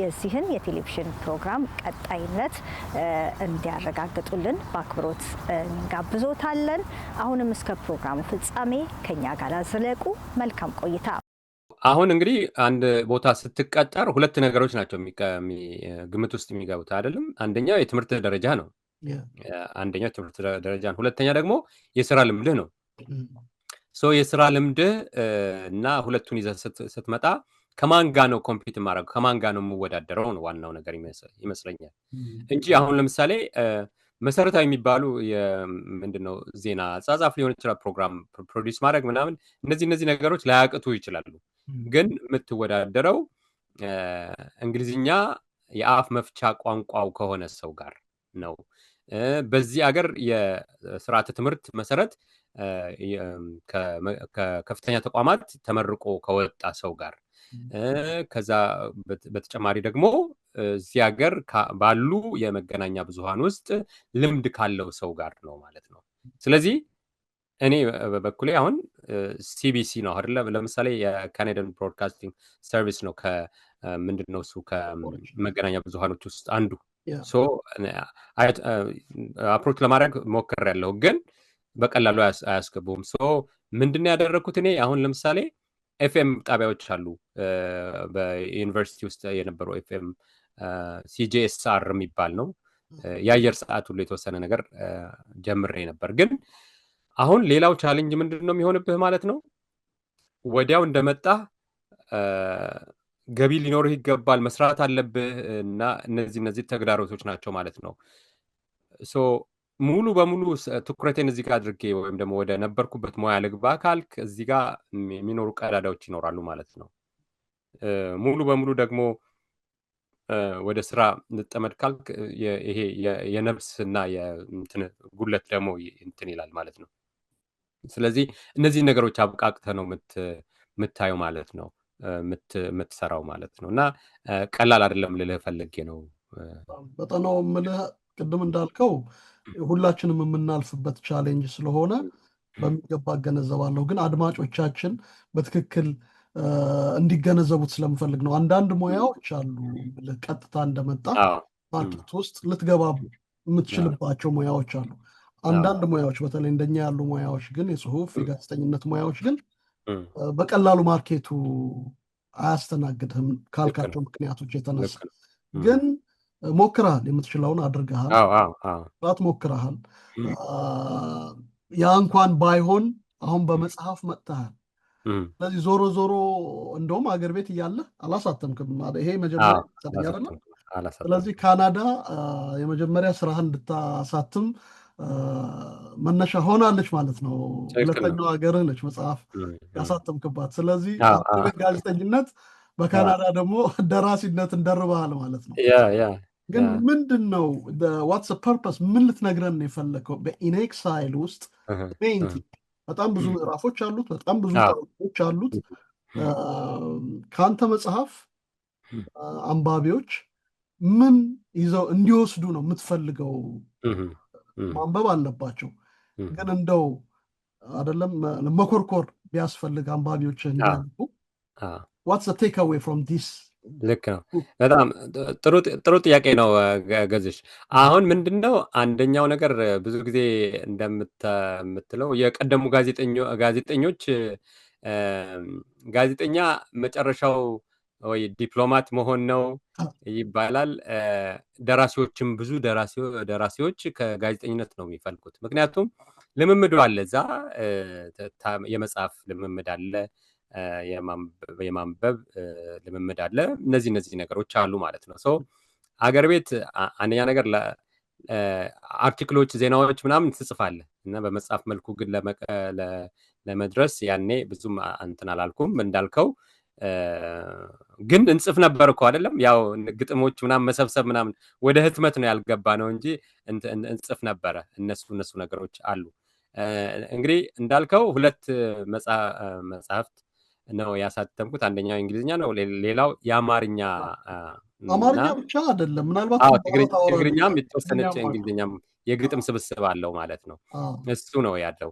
የዚህን የቴሌቪዥን ፕሮግራም ቀጣይነት እንዲያረጋግጡልን በአክብሮት እንጋብዞታለን። አሁንም እስከ ፕሮግራሙ ፍጻሜ ከኛ ጋር ዝለቁ። መልካም ቆይታ። አሁን እንግዲህ አንድ ቦታ ስትቀጠር ሁለት ነገሮች ናቸው ግምት ውስጥ የሚገቡት አይደለም። አንደኛው የትምህርት ደረጃ ነው። አንደኛው የትምህርት ደረጃ ነው። ሁለተኛ ደግሞ የስራ ልምድህ ነው። የስራ ልምድህ እና ሁለቱን ይዘህ ስትመጣ ከማን ጋር ነው ኮምፒት ማድረግ፣ ከማን ጋር ነው የምወዳደረው ነው ዋናው ነገር ይመስለኛል እንጂ አሁን ለምሳሌ መሰረታዊ የሚባሉ ምንድነው ዜና አጻጻፍ ሊሆን ይችላል፣ ፕሮግራም ፕሮዲውስ ማድረግ ምናምን፣ እነዚህ ነገሮች ላያቅቱ ይችላሉ። ግን የምትወዳደረው እንግሊዝኛ የአፍ መፍቻ ቋንቋው ከሆነ ሰው ጋር ነው። በዚህ ሀገር የስርዓተ ትምህርት መሰረት ከከፍተኛ ተቋማት ተመርቆ ከወጣ ሰው ጋር ከዛ በተጨማሪ ደግሞ እዚህ ሀገር ባሉ የመገናኛ ብዙሃን ውስጥ ልምድ ካለው ሰው ጋር ነው ማለት ነው። ስለዚህ እኔ በበኩሌ አሁን ሲቢሲ ነው አይደል? ለምሳሌ የካናዲያን ብሮድካስቲንግ ሰርቪስ ነው ምንድነው እሱ ከመገናኛ ብዙሃኖች ውስጥ አንዱ። አፕሮች ለማድረግ ሞክሬያለሁ ግን በቀላሉ አያስገቡም። ምንድነው ያደረኩት እኔ አሁን ለምሳሌ ኤፍኤም ጣቢያዎች አሉ በዩኒቨርሲቲ ውስጥ የነበሩ ኤፍኤም ሲጂኤስአር የሚባል ነው። የአየር ሰዓት ሁሉ የተወሰነ ነገር ጀምሬ ነበር። ግን አሁን ሌላው ቻሌንጅ ምንድነው የሚሆንብህ ማለት ነው፣ ወዲያው እንደመጣ ገቢ ሊኖርህ ይገባል፣ መስራት አለብህ እና እነዚህ ተግዳሮቶች ናቸው ማለት ነው። ሙሉ በሙሉ ትኩረቴን እዚህ ጋር አድርጌ ወይም ደግሞ ወደ ነበርኩበት ሙያ ልግባ ካልክ እዚህ ጋር የሚኖሩ ቀዳዳዎች ይኖራሉ ማለት ነው። ሙሉ በሙሉ ደግሞ ወደ ስራ እንጠመድ ካልክ ይሄ የነፍስና ጉለት ደግሞ እንትን ይላል ማለት ነው። ስለዚህ እነዚህ ነገሮች አብቃቅተህ ነው የምታየው ማለት ነው፣ የምትሰራው ማለት ነው። እና ቀላል አይደለም ልልህ ፈልጌ ነው። በጣም ነው የምልህ ቅድም እንዳልከው ሁላችንም የምናልፍበት ቻሌንጅ ስለሆነ በሚገባ እገነዘባለሁ። ግን አድማጮቻችን በትክክል እንዲገነዘቡት ስለምፈልግ ነው። አንዳንድ ሙያዎች አሉ ቀጥታ እንደመጣ ማርኬት ውስጥ ልትገባ የምትችልባቸው ሙያዎች አሉ። አንዳንድ ሙያዎች በተለይ እንደኛ ያሉ ሙያዎች ግን የጽሁፍ የጋዜጠኝነት ሙያዎች ግን በቀላሉ ማርኬቱ አያስተናግድህም ካልካቸው ምክንያቶች የተነሳ ግን ሞክረሃል፣ የምትችለውን አድርገሃል፣ ሞክረሃል። ያ እንኳን ባይሆን አሁን በመጽሐፍ መጥተሃል። ስለዚህ ዞሮ ዞሮ እንደውም አገር ቤት እያለህ አላሳተምክም። ይሄ መጀመሪያ አይደለም። ስለዚህ ካናዳ የመጀመሪያ ስራህን እንድታሳትም መነሻ ሆናለች ማለት ነው። ሁለተኛው ሀገርህ ነች መጽሐፍ ያሳተምክባት። ስለዚህ ጋዜጠኝነት በካናዳ ደግሞ ደራሲነት እንደርበሃል ማለት ነው። ግን ምንድን ነው ዋትስ ፐርፐስ? ምን ልትነግረን ነው የፈለከው? በኢንኤክሳይል ውስጥ በጣም ብዙ ምዕራፎች አሉት፣ በጣም ብዙ ታሪኮች አሉት። ከአንተ መጽሐፍ አንባቢዎች ምን ይዘው እንዲወስዱ ነው የምትፈልገው? ማንበብ አለባቸው። ግን እንደው አይደለም መኮርኮር ቢያስፈልግ አንባቢዎች እንዲያነቡ ዋትስ ዘ ቴክ አዌይ ፍሮም ዲስ? ልክ ነው። በጣም ጥሩ ጥያቄ ነው ገዝሽ። አሁን ምንድነው አንደኛው ነገር ብዙ ጊዜ እንደምትለው የቀደሙ ጋዜጠኞች ጋዜጠኛ መጨረሻው ወይ ዲፕሎማት መሆን ነው ይባላል። ደራሲዎችም ብዙ ደራሲዎች ከጋዜጠኝነት ነው የሚፈልቁት። ምክንያቱም ልምምዱ አለ፣ እዛ የመጽሐፍ ልምምድ አለ፣ የማንበብ ልምምድ አለ። እነዚህ ነገሮች አሉ ማለት ነው። ሶ አገር ቤት አንደኛ ነገር አርቲክሎች፣ ዜናዎች ምናምን ትጽፋለህ እና በመጽሐፍ መልኩ ግን ለመድረስ ያኔ ብዙም እንትን አላልኩም። እንዳልከው ግን እንጽፍ ነበር እኮ አይደለም፣ ያው ግጥሞች ምናምን መሰብሰብ ምናምን ወደ ህትመት ነው ያልገባ ነው እንጂ እንጽፍ ነበረ። እነሱ ነገሮች አሉ። እንግዲህ እንዳልከው 2 መጽሐፍት ነው ያሳተምኩት። አንደኛው እንግሊዝኛ ነው፣ ሌላው የአማርኛ። አማርኛ ብቻ አይደለም፣ ምናልባት ትግርኛም የተወሰነች እንግሊዝኛም የግጥም ስብስብ አለው ማለት ነው። እሱ ነው ያለው።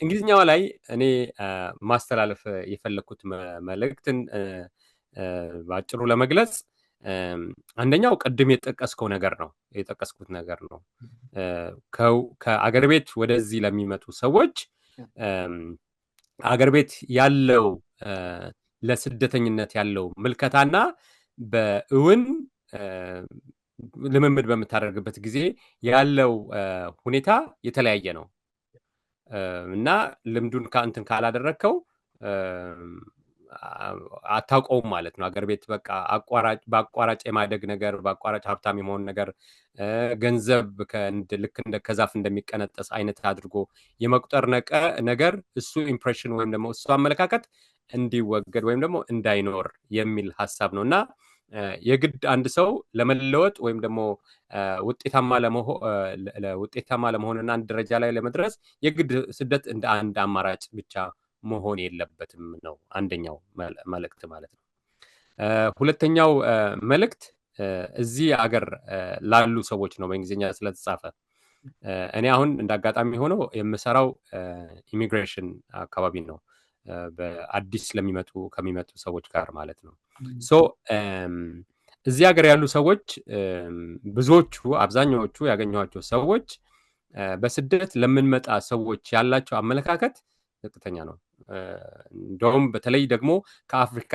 እንግሊዝኛው ላይ እኔ ማስተላለፍ የፈለኩት መልእክትን በአጭሩ ለመግለጽ አንደኛው ቅድም የጠቀስኩት ነገር ነው። ከአገር ቤት ወደዚህ ለሚመጡ ሰዎች አገር ቤት ያለው ለስደተኝነት ያለው ምልከታና በእውን ልምምድ በምታደርግበት ጊዜ ያለው ሁኔታ የተለያየ ነው እና ልምዱን ከአንተን ካላደረከው አታውቀውም ማለት ነው። አገር ቤት በቃ በአቋራጭ የማደግ ነገር፣ በአቋራጭ ሀብታም የመሆን ነገር፣ ገንዘብ ልክ እንደ ከዛፍ እንደሚቀነጠስ አይነት አድርጎ የመቁጠር ነገር እሱ ኢምፕሬሽን ወይም ደግሞ እሱ አመለካከት እንዲወገድ ወይም ደግሞ እንዳይኖር የሚል ሀሳብ ነው እና የግድ አንድ ሰው ለመለወጥ ወይም ደግሞ ውጤታማ ለመሆንና አንድ ደረጃ ላይ ለመድረስ የግድ ስደት እንደ አንድ አማራጭ ብቻ መሆን የለበትም ነው አንደኛው መልእክት ማለት ነው። ሁለተኛው መልእክት እዚህ አገር ላሉ ሰዎች ነው፣ በእንግሊዝኛ ስለተጻፈ። እኔ አሁን እንዳጋጣሚ ሆኖ የምሰራው ኢሚግሬሽን አካባቢ ነው፣ በአዲስ ከሚመጡ ሰዎች ጋር ማለት ነው። ሶ እዚህ ሀገር ያሉ ሰዎች አብዛኛዎቹ ያገኘኋቸው ሰዎች በስደት ለምንመጣ ሰዎች ያላቸው አመለካከት ዝቅተኛ ነው። እንደውም በተለይ ደግሞ ከአፍሪካ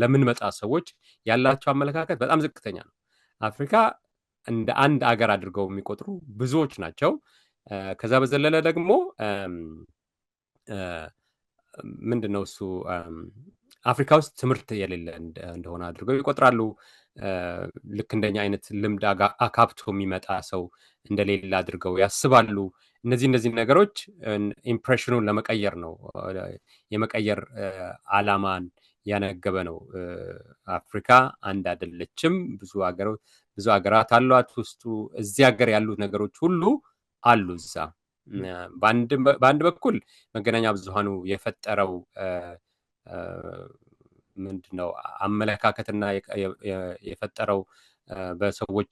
ለምንመጣ ሰዎች ያላቸው አመለካከት በጣም ዝቅተኛ ነው። አፍሪካ እንደ አንድ አገር አድርገው የሚቆጥሩ ብዙዎች ናቸው። ከዛ በዘለለ ደግሞ ምንድነው እሱ አፍሪካ ውስጥ ትምህርት የሌለ እንደሆነ አድርገው ይቆጥራሉ። ልክ እንደኛ አይነት ልምድ አካብቶ የሚመጣ ሰው እንደሌለ አድርገው ያስባሉ። እነዚህ ነገሮች ኢምፕሬሽኑን ለመቀየር ነው፣ የመቀየር አላማን ያነገበ ነው። አፍሪካ አንድ አይደለችም፣ ብዙ ሀገራት አሏት ውስጡ። እዚህ ሀገር ያሉት ነገሮች ሁሉ አሉ እዛ። በአንድ በኩል መገናኛ ብዙሃኑ የፈጠረው ምንድነው አመለካከትና የፈጠረው በሰዎች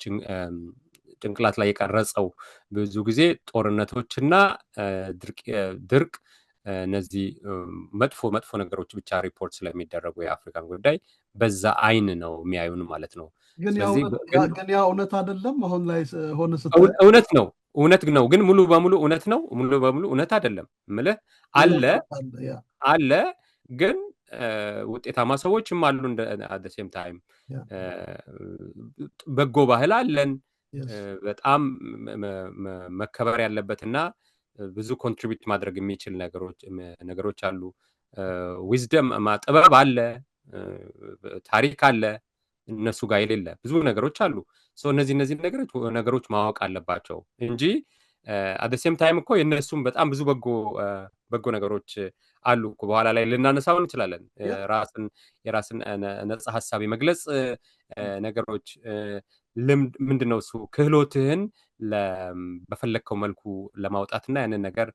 ጭንቅላት ላይ የቀረጸው ብዙ ጊዜ ጦርነቶችና ድርቅ፣ እነዚህ መጥፎ ነገሮች ብቻ ሪፖርት ስለሚደረጉ የአፍሪካን ጉዳይ በዛ አይን ነው የሚያዩን ማለት ነው። ግን ያ እውነት አይደለም። አሁን ላይ ሆነ እውነት ነው፣ ግን ሙሉ በሙሉ እውነት አይደለም። ምልህ አለ ግን ውጤታማ ሰዎችም አሉ። አት ሴም ታይም በጎ ባህል አለን፣ በጣም መከበር ያለበትና ብዙ ኮንትሪቢዩት ማድረግ የሚችል ነገሮች አሉ። ዊዝደም ጥበብ አለ፣ ታሪክ አለ፣ እነሱ ጋር የሌለ ብዙ ነገሮች አሉ። እነዚህ ነገሮች ማወቅ አለባቸው እንጂ አት ሴም ታይም እኮ የእነሱም በጣም ብዙ በጎ ነገሮች አሉ እኮ። በኋላ ላይ ልናነሳው እንችላለን። የራስን ነፃ ሀሳብ የመግለጽ ነገሮች፣ ልምድ ምንድነው እሱ ክህሎትህን በፈለግከው መልኩ ለማውጣትና ያንን ነገር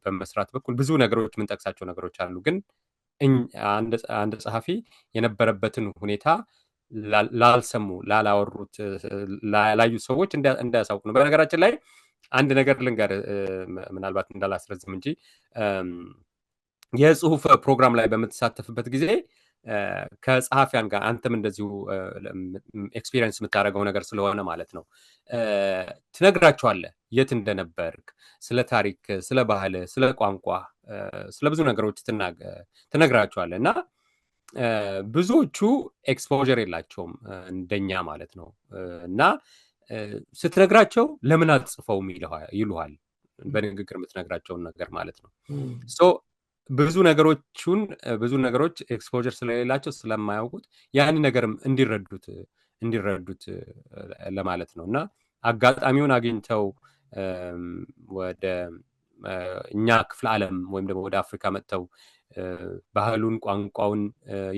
በመስራት በኩል ብዙ ነገሮች የምንጠቅሳቸው ነገሮች አሉ። ግን አንድ ጸሐፊ የነበረበትን ሁኔታ ላልሰሙ፣ ላላወሩት፣ ላላዩ ሰዎች እንዳያሳውቁ ነው። በነገራችን ላይ አንድ ነገር ልንገር፣ ምናልባት እንዳላስረዝም እንጂ የጽሁፍ ፕሮግራም ላይ በምትሳተፍበት ጊዜ ከጸሐፊያን ጋር አንተም እንደዚሁ ኤክስፒሪየንስ የምታደርገው ነገር ስለሆነ ማለት ነው ትነግራቸዋለህ የት እንደነበርክ፣ ስለ ታሪክ፣ ስለ ባህል፣ ስለ ቋንቋ፣ ስለ ብዙ ነገሮች ትነግራቸዋለህ እና ብዙዎቹ ኤክስፖዠር የላቸውም እንደኛ ማለት ነው። እና ስትነግራቸው ለምን አትጽፈውም ይሉሃል፣ በንግግር የምትነግራቸውን ነገር ማለት ነው። ሶ ብዙ ነገሮች ኤክስፖዠር ስለሌላቸው ስለማያውቁት ያንን ነገርም እንዲረዱት ለማለት ነው። እና አጋጣሚውን አግኝተው ወደ እኛ ክፍለ ዓለም ወይም ደግሞ ወደ አፍሪካ መጥተው ባህሉን፣ ቋንቋውን፣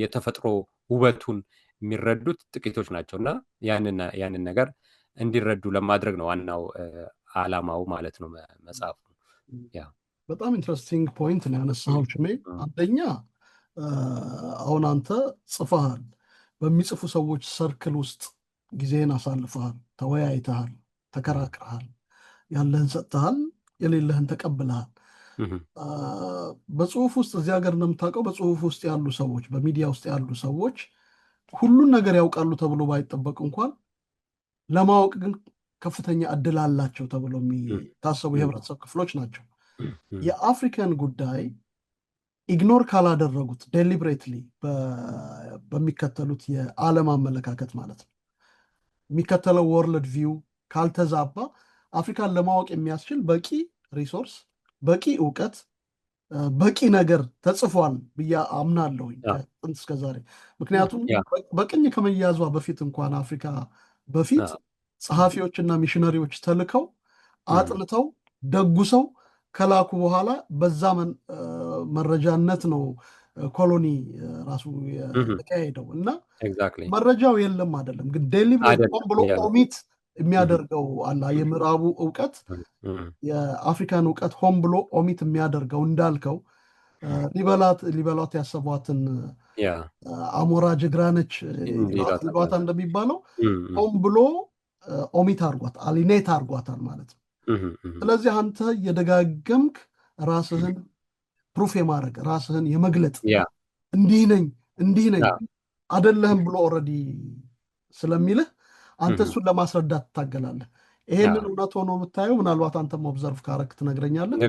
የተፈጥሮ ውበቱን የሚረዱት ጥቂቶች ናቸው። እና ያንን ነገር እንዲረዱ ለማድረግ ነው ዋናው ዓላማው ማለት ነው መጽሐፉ። በጣም ኢንትረስቲንግ ፖይንት ነው ያነሳኸው ሽሜ። አንደኛ አሁን አንተ ጽፈሃል፣ በሚጽፉ ሰዎች ሰርክል ውስጥ ጊዜህን አሳልፈሃል፣ ተወያይተሃል፣ ተከራክረሃል፣ ያለህን ሰጥተሃል፣ የሌለህን ተቀብለሃል። በጽሁፍ ውስጥ እዚህ ሀገር እንደምታውቀው በጽሁፍ ውስጥ ያሉ ሰዎች፣ በሚዲያ ውስጥ ያሉ ሰዎች ሁሉን ነገር ያውቃሉ ተብሎ ባይጠበቅ እንኳን ለማወቅ ግን ከፍተኛ እድል አላቸው ተብሎ የሚታሰቡ የህብረተሰብ ክፍሎች ናቸው። የአፍሪካን ጉዳይ ኢግኖር ካላደረጉት ዴሊብሬትሊ በሚከተሉት የዓለም አመለካከት ማለት ነው የሚከተለው ወርልድ ቪው ካልተዛባ አፍሪካን ለማወቅ የሚያስችል በቂ ሪሶርስ፣ በቂ እውቀት፣ በቂ ነገር ተጽፏል ብዬ አምናለሁኝ ከጥንት እስከ ዛሬ። ምክንያቱም በቅኝ ከመያዟ በፊት እንኳን አፍሪካ በፊት ጸሐፊዎችና ሚሽነሪዎች ተልከው አጥንተው ደጉሰው ከላኩ በኋላ በዛ መረጃነት ነው ኮሎኒ ራሱ የተካሄደው። እና መረጃው የለም አይደለም፣ ግን ዴሊብሬት ሆን ብሎ ኦሚት የሚያደርገው አላ የምዕራቡ እውቀት የአፍሪካን እውቀት ሆን ብሎ ኦሚት የሚያደርገው እንዳልከው ሊበሏት ያሰቧትን አሞራ ጅግራነች ሊሏታ እንደሚባለው ሆን ብሎ ኦሚት አርጓት አሊኔት አርጓታል ማለት ነው። ስለዚህ አንተ የደጋገምክ ራስህን ፕሩፍ የማድረግ ራስህን የመግለጥ እንዲህ ነኝ አደለህም ብሎ ኦልሬዲ ስለሚልህ አንተ እሱን ለማስረዳት ትታገላለህ። ይሄንን እውነት ሆኖ የምታየው ምናልባት አንተም ኦብዘርቭ ካረክ ትነግረኛለህ።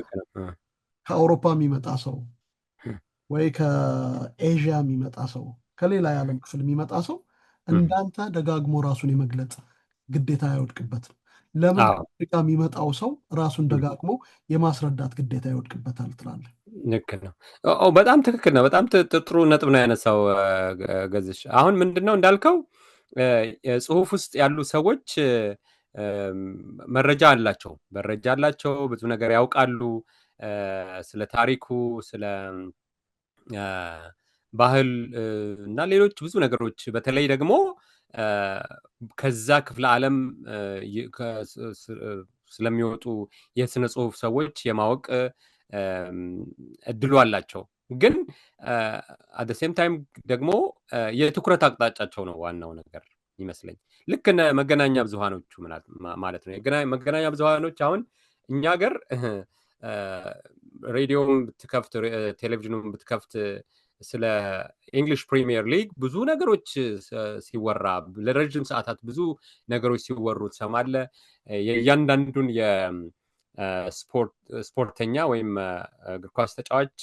ከአውሮፓ የሚመጣ ሰው ወይ ከኤዥያ የሚመጣ ሰው ከሌላ የዓለም ክፍል የሚመጣ ሰው እንዳንተ ደጋግሞ ራሱን የመግለጥ ግዴታ አይወድቅበትም። ለምን አፍሪካ የሚመጣው ሰው ራሱን ደጋግሞ የማስረዳት ግዴታ ይወድቅበታል ትላለህ? ልክ ነው። በጣም ትክክል ነው። በጣም ጥሩ ነጥብ ነው ያነሳው ገዝሽ። አሁን ምንድነው እንዳልከው ጽሁፍ ውስጥ ያሉ ሰዎች መረጃ አላቸው፣ ብዙ ነገር ያውቃሉ፣ ስለ ታሪኩ፣ ስለ ባህል እና ሌሎች ብዙ ነገሮች በተለይ ደግሞ ከዛ ክፍለ ዓለም ስለሚወጡ የስነ ጽሁፍ ሰዎች የማወቅ እድሉ አላቸው። ግን አት ዘ ሴም ታይም ደግሞ የትኩረት አቅጣጫቸው ነው ዋናው ነገር ይመስለኝ። ልክ መገናኛ ብዙሃኖቹ ማለት ነው። መገናኛ ብዙሃኖች አሁን እኛ ሀገር ሬዲዮም ብትከፍት ቴሌቪዥኑም ብትከፍት ስለ እንግሊሽ ፕሪሚየር ሊግ ብዙ ነገሮች ሲወራ ለረጅም ሰዓታት ብዙ ነገሮች ሲወሩ ትሰማለህ። የእያንዳንዱን የስፖርተኛ ወይም እግር ኳስ ተጫዋች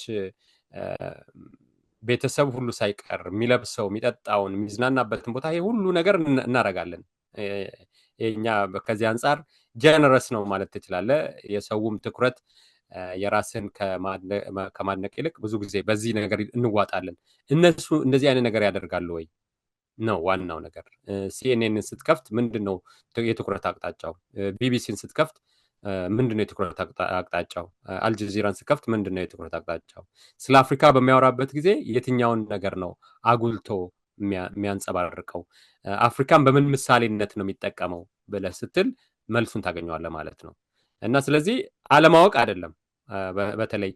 ቤተሰብ ሁሉ ሳይቀር የሚለብሰው፣ የሚጠጣውን፣ የሚዝናናበትን ቦታ ይሄ ሁሉ ነገር እናደርጋለን። እኛ ከዚህ አንጻር ጀነረስ ነው ማለት ትችላለህ። የሰውም ትኩረት የራስን ከማድነቅ ይልቅ ብዙ ጊዜ በዚህ ነገር እንዋጣለን። እነሱ እንደዚህ አይነት ነገር ያደርጋሉ ወይ ነው ዋናው ነገር። ሲኤንኤንን ስትከፍት ምንድነው የትኩረት አቅጣጫው? ቢቢሲን ስትከፍት ምንድነው የትኩረት አቅጣጫው? አልጀዚራን ስትከፍት ምንድነው የትኩረት አቅጣጫው? ስለ አፍሪካ በሚያወራበት ጊዜ የትኛውን ነገር ነው አጉልቶ የሚያንጸባርቀው? አፍሪካን በምን ምሳሌነት ነው የሚጠቀመው ብለህ ስትል መልሱን ታገኘዋለህ ማለት ነው። እና ስለዚህ አለማወቅ አይደለም። በተለይ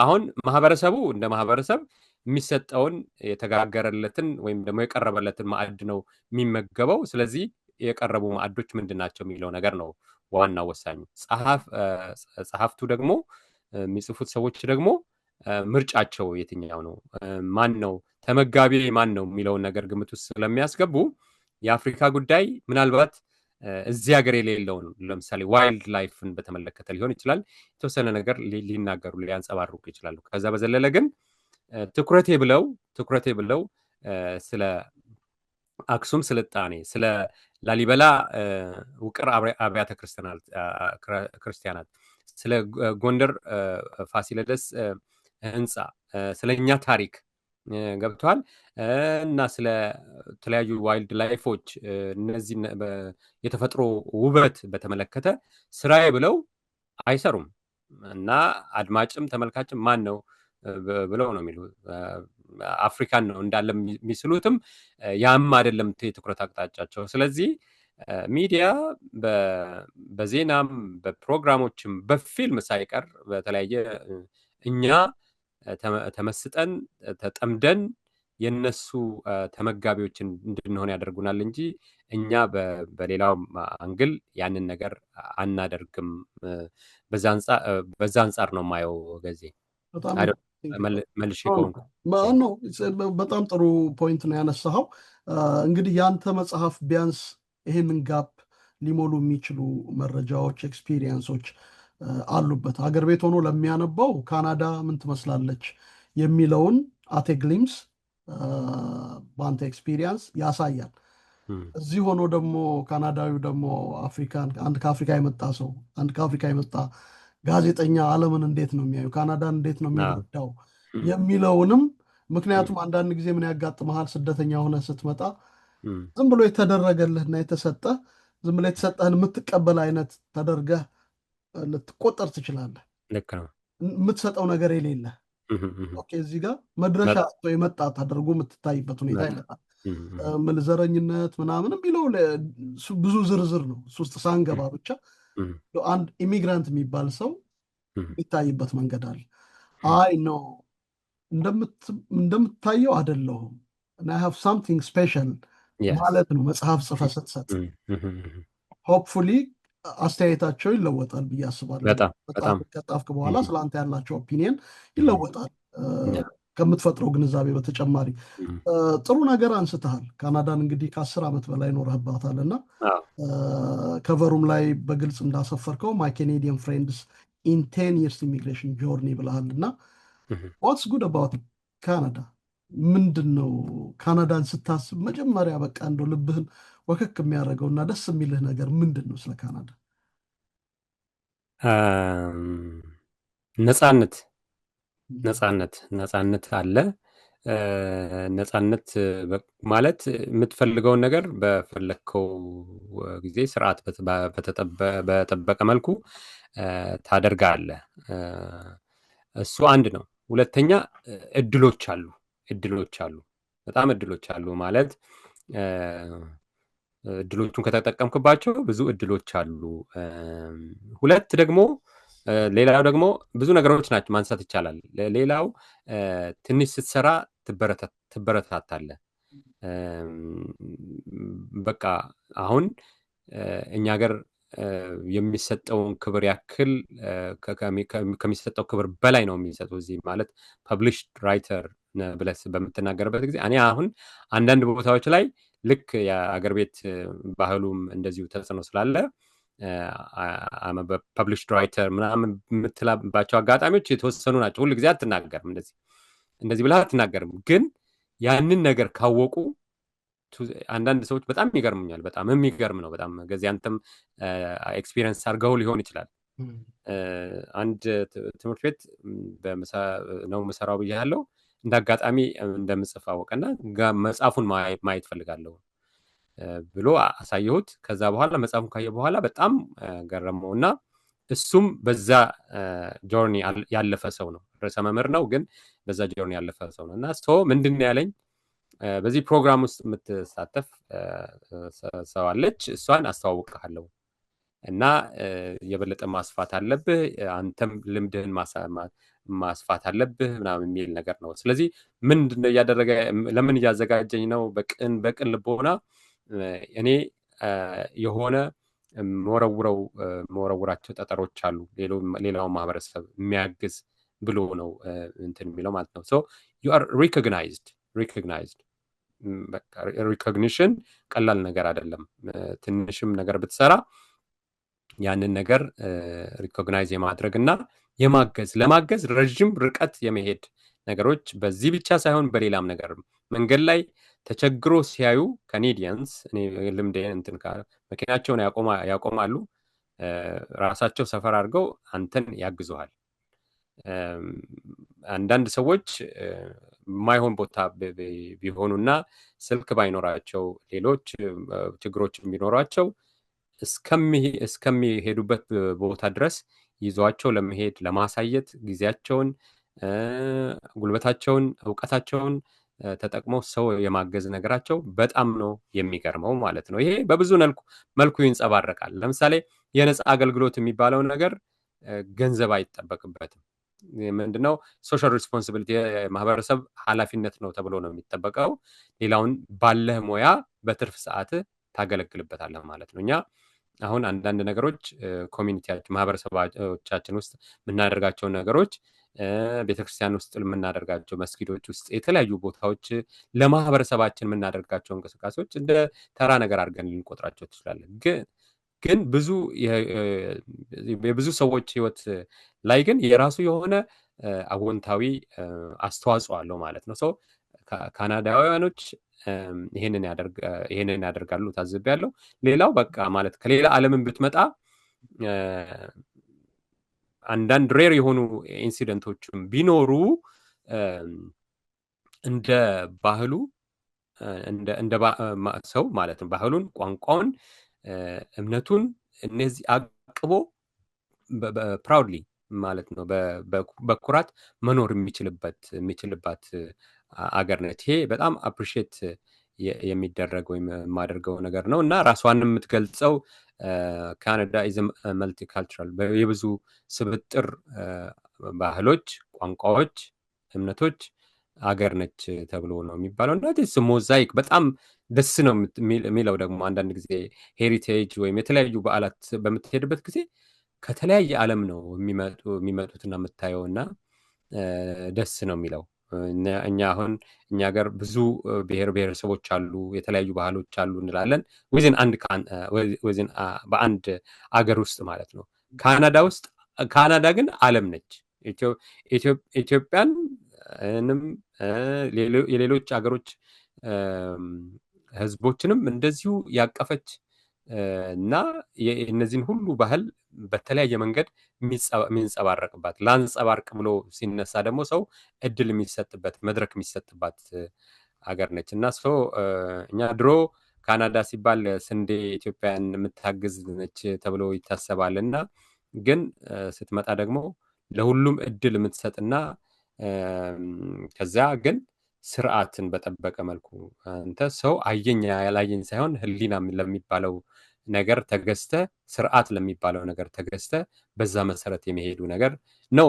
አሁን ማህበረሰቡ እንደ ማህበረሰብ የሚሰጠውን የተጋገረለትን ወይም ደግሞ የቀረበለትን ማዕድ ነው የሚመገበው። ስለዚህ የቀረቡ ማዕዶች ምንድን ናቸው የሚለው ነገር ነው ዋናው ወሳኙ። ጸሐፍቱ ደግሞ የሚጽፉት ሰዎች ደግሞ ምርጫቸው የትኛው ነው፣ ማን ነው ተመጋቢ ማን ነው የሚለውን ነገር ግምት ውስጥ ስለሚያስገቡ የአፍሪካ ጉዳይ ምናልባት እዚህ ሀገር የሌለውን ለምሳሌ ዋይልድ ላይፍን በተመለከተ ሊሆን ይችላል የተወሰነ ነገር ሊናገሩ ሊያንጸባርቁ ይችላሉ። ከዛ በዘለለ ግን ትኩረቴ ብለው ስለ አክሱም ስልጣኔ፣ ስለ ላሊበላ ውቅር አብያተ ክርስቲያናት፣ ስለ ጎንደር ፋሲለደስ ህንፃ፣ ስለኛ ታሪክ ገብተዋል እና ስለ ተለያዩ ዋይልድ ላይፎች እነዚህ የተፈጥሮ ውበት በተመለከተ ስራዬ ብለው አይሰሩም እና አድማጭም ተመልካችም ማን ነው ብለው ነው የሚሉ አፍሪካን ነው እንዳለ የሚስሉትም ያም አይደለም የትኩረት አቅጣጫቸው። ስለዚህ ሚዲያ በዜናም በፕሮግራሞችም በፊልም ሳይቀር በተለያየ እኛ ተመስጠን ተጠምደን የነሱ ተመጋቢዎች እንድንሆን ያደርጉናል እንጂ እኛ በሌላው አንግል ያንን ነገር አናደርግም። በዛ አንጻር ነው የማየው። ገዜ መልሼ ከሆንኩ በጣም ጥሩ ፖይንት ነው ያነሳኸው። እንግዲህ ያንተ መጽሐፍ ቢያንስ ይህንን ጋፕ ሊሞሉ የሚችሉ መረጃዎች፣ ኤክስፒሪየንሶች አሉበት። ሀገር ቤት ሆኖ ለሚያነባው ካናዳ ምን ትመስላለች የሚለውን አቴ ግሊምስ በአንተ ኤክስፒሪየንስ ያሳያል። እዚህ ሆኖ ደግሞ ካናዳዊ ደግሞ አንድ ከአፍሪካ የመጣ ጋዜጠኛ ዓለምን እንዴት ነው የሚያዩ፣ ካናዳን እንዴት ነው የሚረዳው የሚለውንም ምክንያቱም አንዳንድ ጊዜ ምን ያጋጥመሃል፣ ስደተኛ ሆነ ስትመጣ ዝም ብሎ የተደረገልህና የተሰጠህ ዝም ብሎ የተሰጠህን የምትቀበል አይነት ተደርገህ ልትቆጠር ትችላለህ። የምትሰጠው ነገር የሌለ እዚህ ጋር መድረሻ የመጣ ተደርጎ የምትታይበት ሁኔታ ይመጣል። ምልዘረኝነት ምናምን የሚለው ብዙ ዝርዝር ነው። እሱ ውስጥ ሳንገባ ብቻ አንድ ኢሚግራንት የሚባል ሰው የሚታይበት መንገድ አለ። አይ ኖ እንደምታየው አይደለሁም እና አይ ሃቭ ሳምቲንግ ስፔሻል ማለት ነው። መጽሐፍ ጽፈህ ስትሰጥ ሆፕፉሊ አስተያየታቸው ይለወጣል ብዬ አስባለሁ። በጣም ከጻፍክ በኋላ ስለአንተ ያላቸው ኦፒኒየን ይለወጣል ከምትፈጥረው ግንዛቤ በተጨማሪ። ጥሩ ነገር አንስተሃል። ካናዳን እንግዲህ ከ10 ዓመት በላይ ኖረህባታል እና ከቨሩም ላይ በግልጽ እንዳሰፈርከው ማይ ኬኔዲያን ፍሬንድስ ኢን 10 years ኢሚግሬሽን ጆርኒ ብለሃል እና ዋትስ ጉድ አባውት ካናዳ? ምንድን ነው ካናዳን ስታስብ መጀመሪያ በቃ እንደው ልብህን ወከክ የሚያደርገው እና ደስ የሚልህ ነገር ምንድን ነው ስለ ካናዳ? ነፃነት አለ። ነፃነት ማለት የምትፈልገውን ነገር በፈለግከው ጊዜ ስርዓት በጠበቀ መልኩ ታደርጋለህ። እሱ አንድ ነው። ሁለተኛ እድሎች አሉ። በጣም እድሎች አሉ ማለት እድሎቹን ከተጠቀምክባቸው ብዙ እድሎች አሉ። ሁለት ደግሞ ሌላው ደግሞ ብዙ ነገሮች ናቸው ማንሳት ይቻላል። ሌላው ትንሽ ስትሰራ ትበረታታለህ። በቃ አሁን እኛ ሀገር የሚሰጠውን ክብር ያክል ከሚሰጠው ክብር በላይ ነው የሚሰጠው እዚህ ማለት ፐብሊሽድ ራይተር ብለህ በምትናገርበት ጊዜ እኔ አሁን አንዳንድ ቦታዎች ላይ ልክ የአገር ቤት ባህሉም እንደዚሁ ተጽዕኖ ስላለ ፐብሊሽድ ራይተር ምናምን የምትላባቸው አጋጣሚዎች የተወሰኑ ናቸው። ሁል ጊዜ አትናገርም፣ እንደዚህ ብለህ አትናገርም። ግን ያንን ነገር ካወቁ አንዳንድ ሰዎች በጣም ይገርሙኛል። በጣም የሚገርም ነው። በጣም ገዚ አንተም ኤክስፒሪየንስ አድርገው ሊሆን ይችላል። አንድ ትምህርት ቤት ነው ምሰራው ብያለሁ። እንደ አጋጣሚ እንደምጽፍ አወቀና መጽሐፉን ማየት ፈልጋለሁ ብሎ አሳየሁት። ከዛ በኋላ መጽሐፉን ካየ በኋላ በጣም ገረመው እና እሱም በዛ ጆርኒ ያለፈ ሰው ነው። ርዕሰ መምህር ነው፣ ግን በዛ ጆርኒ ያለፈ ሰው ነው እና ምንድን ነው ያለኝ፣ በዚህ ፕሮግራም ውስጥ የምትሳተፍ ሰው አለች፣ እሷን አስተዋውቅሃለሁ እና የበለጠ ማስፋት አለብህ፣ አንተም ልምድህን ማስፋት አለብህ ምናምን የሚል ነገር ነው። ስለዚህ ምንድን ነው እያደረገ ለምን እያዘጋጀኝ ነው? በቅን ልቦና እኔ የሆነ መወረውራቸው ጠጠሮች አሉ ሌላውን ማህበረሰብ የሚያግዝ ብሎ ነው እንትን የሚለው ማለት ነው። ዩ አር ሪኮግናይዝድ። ሪኮግኒሽን ቀላል ነገር አይደለም። ትንሽም ነገር ብትሰራ ያንን ነገር ሪኮግናይዝ የማድረግ እና ለማገዝ ረዥም ርቀት የመሄድ ነገሮች በዚህ ብቻ ሳይሆን በሌላም ነገር መንገድ ላይ ተቸግሮ ሲያዩ ካኔዲያንስ እኔ ልምድ እንትን መኪናቸውን ያቆማሉ። ራሳቸው ሰፈር አድርገው አንተን ያግዙሃል። አንዳንድ ሰዎች የማይሆን ቦታ ቢሆኑና ስልክ ባይኖራቸው ሌሎች ችግሮች ቢኖሯቸው እስከሚሄዱበት ቦታ ድረስ ይዟቸው ለመሄድ ለማሳየት ጊዜያቸውን፣ ጉልበታቸውን፣ እውቀታቸውን ተጠቅመው ሰው የማገዝ ነገራቸው በጣም ነው የሚገርመው ማለት ነው። ይሄ በብዙ መልኩ ይንጸባረቃል። ለምሳሌ የነፃ አገልግሎት የሚባለው ነገር ገንዘብ አይጠበቅበትም። ምንድነው ሶሻል ሪስፖንሲቢሊቲ የማህበረሰብ ኃላፊነት ነው ተብሎ ነው የሚጠበቀው። ሌላውን ባለህ ሙያ በትርፍ ሰዓት ታገለግልበታለህ ማለት ነው። እኛ አሁን አንዳንድ ነገሮች ኮሚኒቲያችን ማህበረሰቦቻችን ውስጥ የምናደርጋቸውን ነገሮች ቤተክርስቲያን ውስጥ የምናደርጋቸው መስጊዶች ውስጥ የተለያዩ ቦታዎች ለማህበረሰባችን የምናደርጋቸው እንቅስቃሴዎች እንደ ተራ ነገር አድርገን ልንቆጥራቸው ትችላለን። ግን የብዙ ሰዎች ህይወት ላይ ግን የራሱ የሆነ አዎንታዊ አስተዋጽኦ አለው ማለት ነው። ሰው ካናዳውያኖች ይሄንን ያደርጋሉ ታዝቤያለሁ። ሌላው በቃ ማለት ከሌላ ዓለምን ብትመጣ አንዳንድ ሬር የሆኑ ኢንሲደንቶችም ቢኖሩ እንደ ባህሉ እንደ ሰው ማለት ነው ባህሉን፣ ቋንቋውን፣ እምነቱን እነዚህ አቅቦ ፕራውድሊ ማለት ነው በኩራት መኖር የሚችልባት አገር ነች። ይሄ በጣም አፕሪሺየት የሚደረግ ወይም የማደርገው ነገር ነው እና ራሷን የምትገልጸው ካናዳ ኢዝ መልቲካልቸራል የብዙ ስብጥር ባህሎች፣ ቋንቋዎች፣ እምነቶች አገር ነች ተብሎ ነው የሚባለው እና ሞዛይክ በጣም ደስ ነው የሚለው። ደግሞ አንዳንድ ጊዜ ሄሪቴጅ ወይም የተለያዩ በዓላት በምትሄድበት ጊዜ ከተለያየ ዓለም ነው የሚመጡትና የምታየው እና ደስ ነው የሚለው። እኛ አሁን እኛ ሀገር ብዙ ብሔረሰቦች አሉ፣ የተለያዩ ባህሎች አሉ እንላለን በአንድ አገር ውስጥ ማለት ነው። ካናዳ ግን ዓለም ነች። ኢትዮጵያን የሌሎች ሀገሮች ህዝቦችንም እንደዚሁ ያቀፈች እና እነዚህን ሁሉ ባህል በተለያየ መንገድ የሚንጸባረቅባት ላንጸባርቅ ብሎ ሲነሳ ደግሞ ሰው እድል የሚሰጥበት መድረክ የሚሰጥባት ሀገር ነች እና ሰው እኛ ድሮ ካናዳ ሲባል ስንዴ ኢትዮጵያን የምታግዝ ነች ተብሎ ይታሰባል እና ግን ስትመጣ ደግሞ ለሁሉም እድል የምትሰጥና ከዚያ ግን ስርዓትን በጠበቀ መልኩ አንተ ሰው አየኝ ያላየኝ ሳይሆን ህሊና ለሚባለው ነገር ተገዝተ ስርዓት ለሚባለው ነገር ተገዝተ በዛ መሰረት የሚሄዱ ነገር ነው።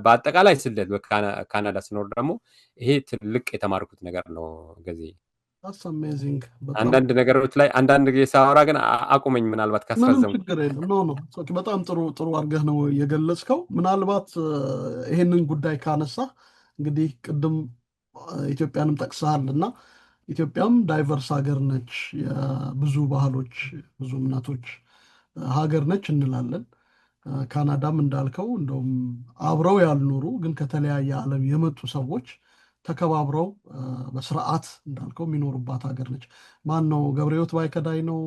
በአጠቃላይ ስደት በካናዳ ስኖር ደግሞ ይሄ ትልቅ የተማርኩት ነገር ነው። ገዜ አንዳንድ ነገሮች ላይ አንዳንድ ጊዜ ሳወራ ግን አቁመኝ ምናልባት ካስፈዘም ችግር የለም። በጣም ጥሩ አድርገህ ነው የገለጽከው። ምናልባት ይሄንን ጉዳይ ካነሳ እንግዲህ ቅድም ኢትዮጵያንም ጠቅሰሃል እና ኢትዮጵያም ዳይቨርስ ሀገር ነች፣ የብዙ ባህሎች ብዙ እምነቶች ሀገር ነች እንላለን። ካናዳም እንዳልከው እንደውም አብረው ያልኖሩ ግን ከተለያየ ዓለም የመጡ ሰዎች ተከባብረው በስርዓት እንዳልከው የሚኖሩባት ሀገር ነች። ማን ነው ገብረሕይወት ባይከዳኝ ነው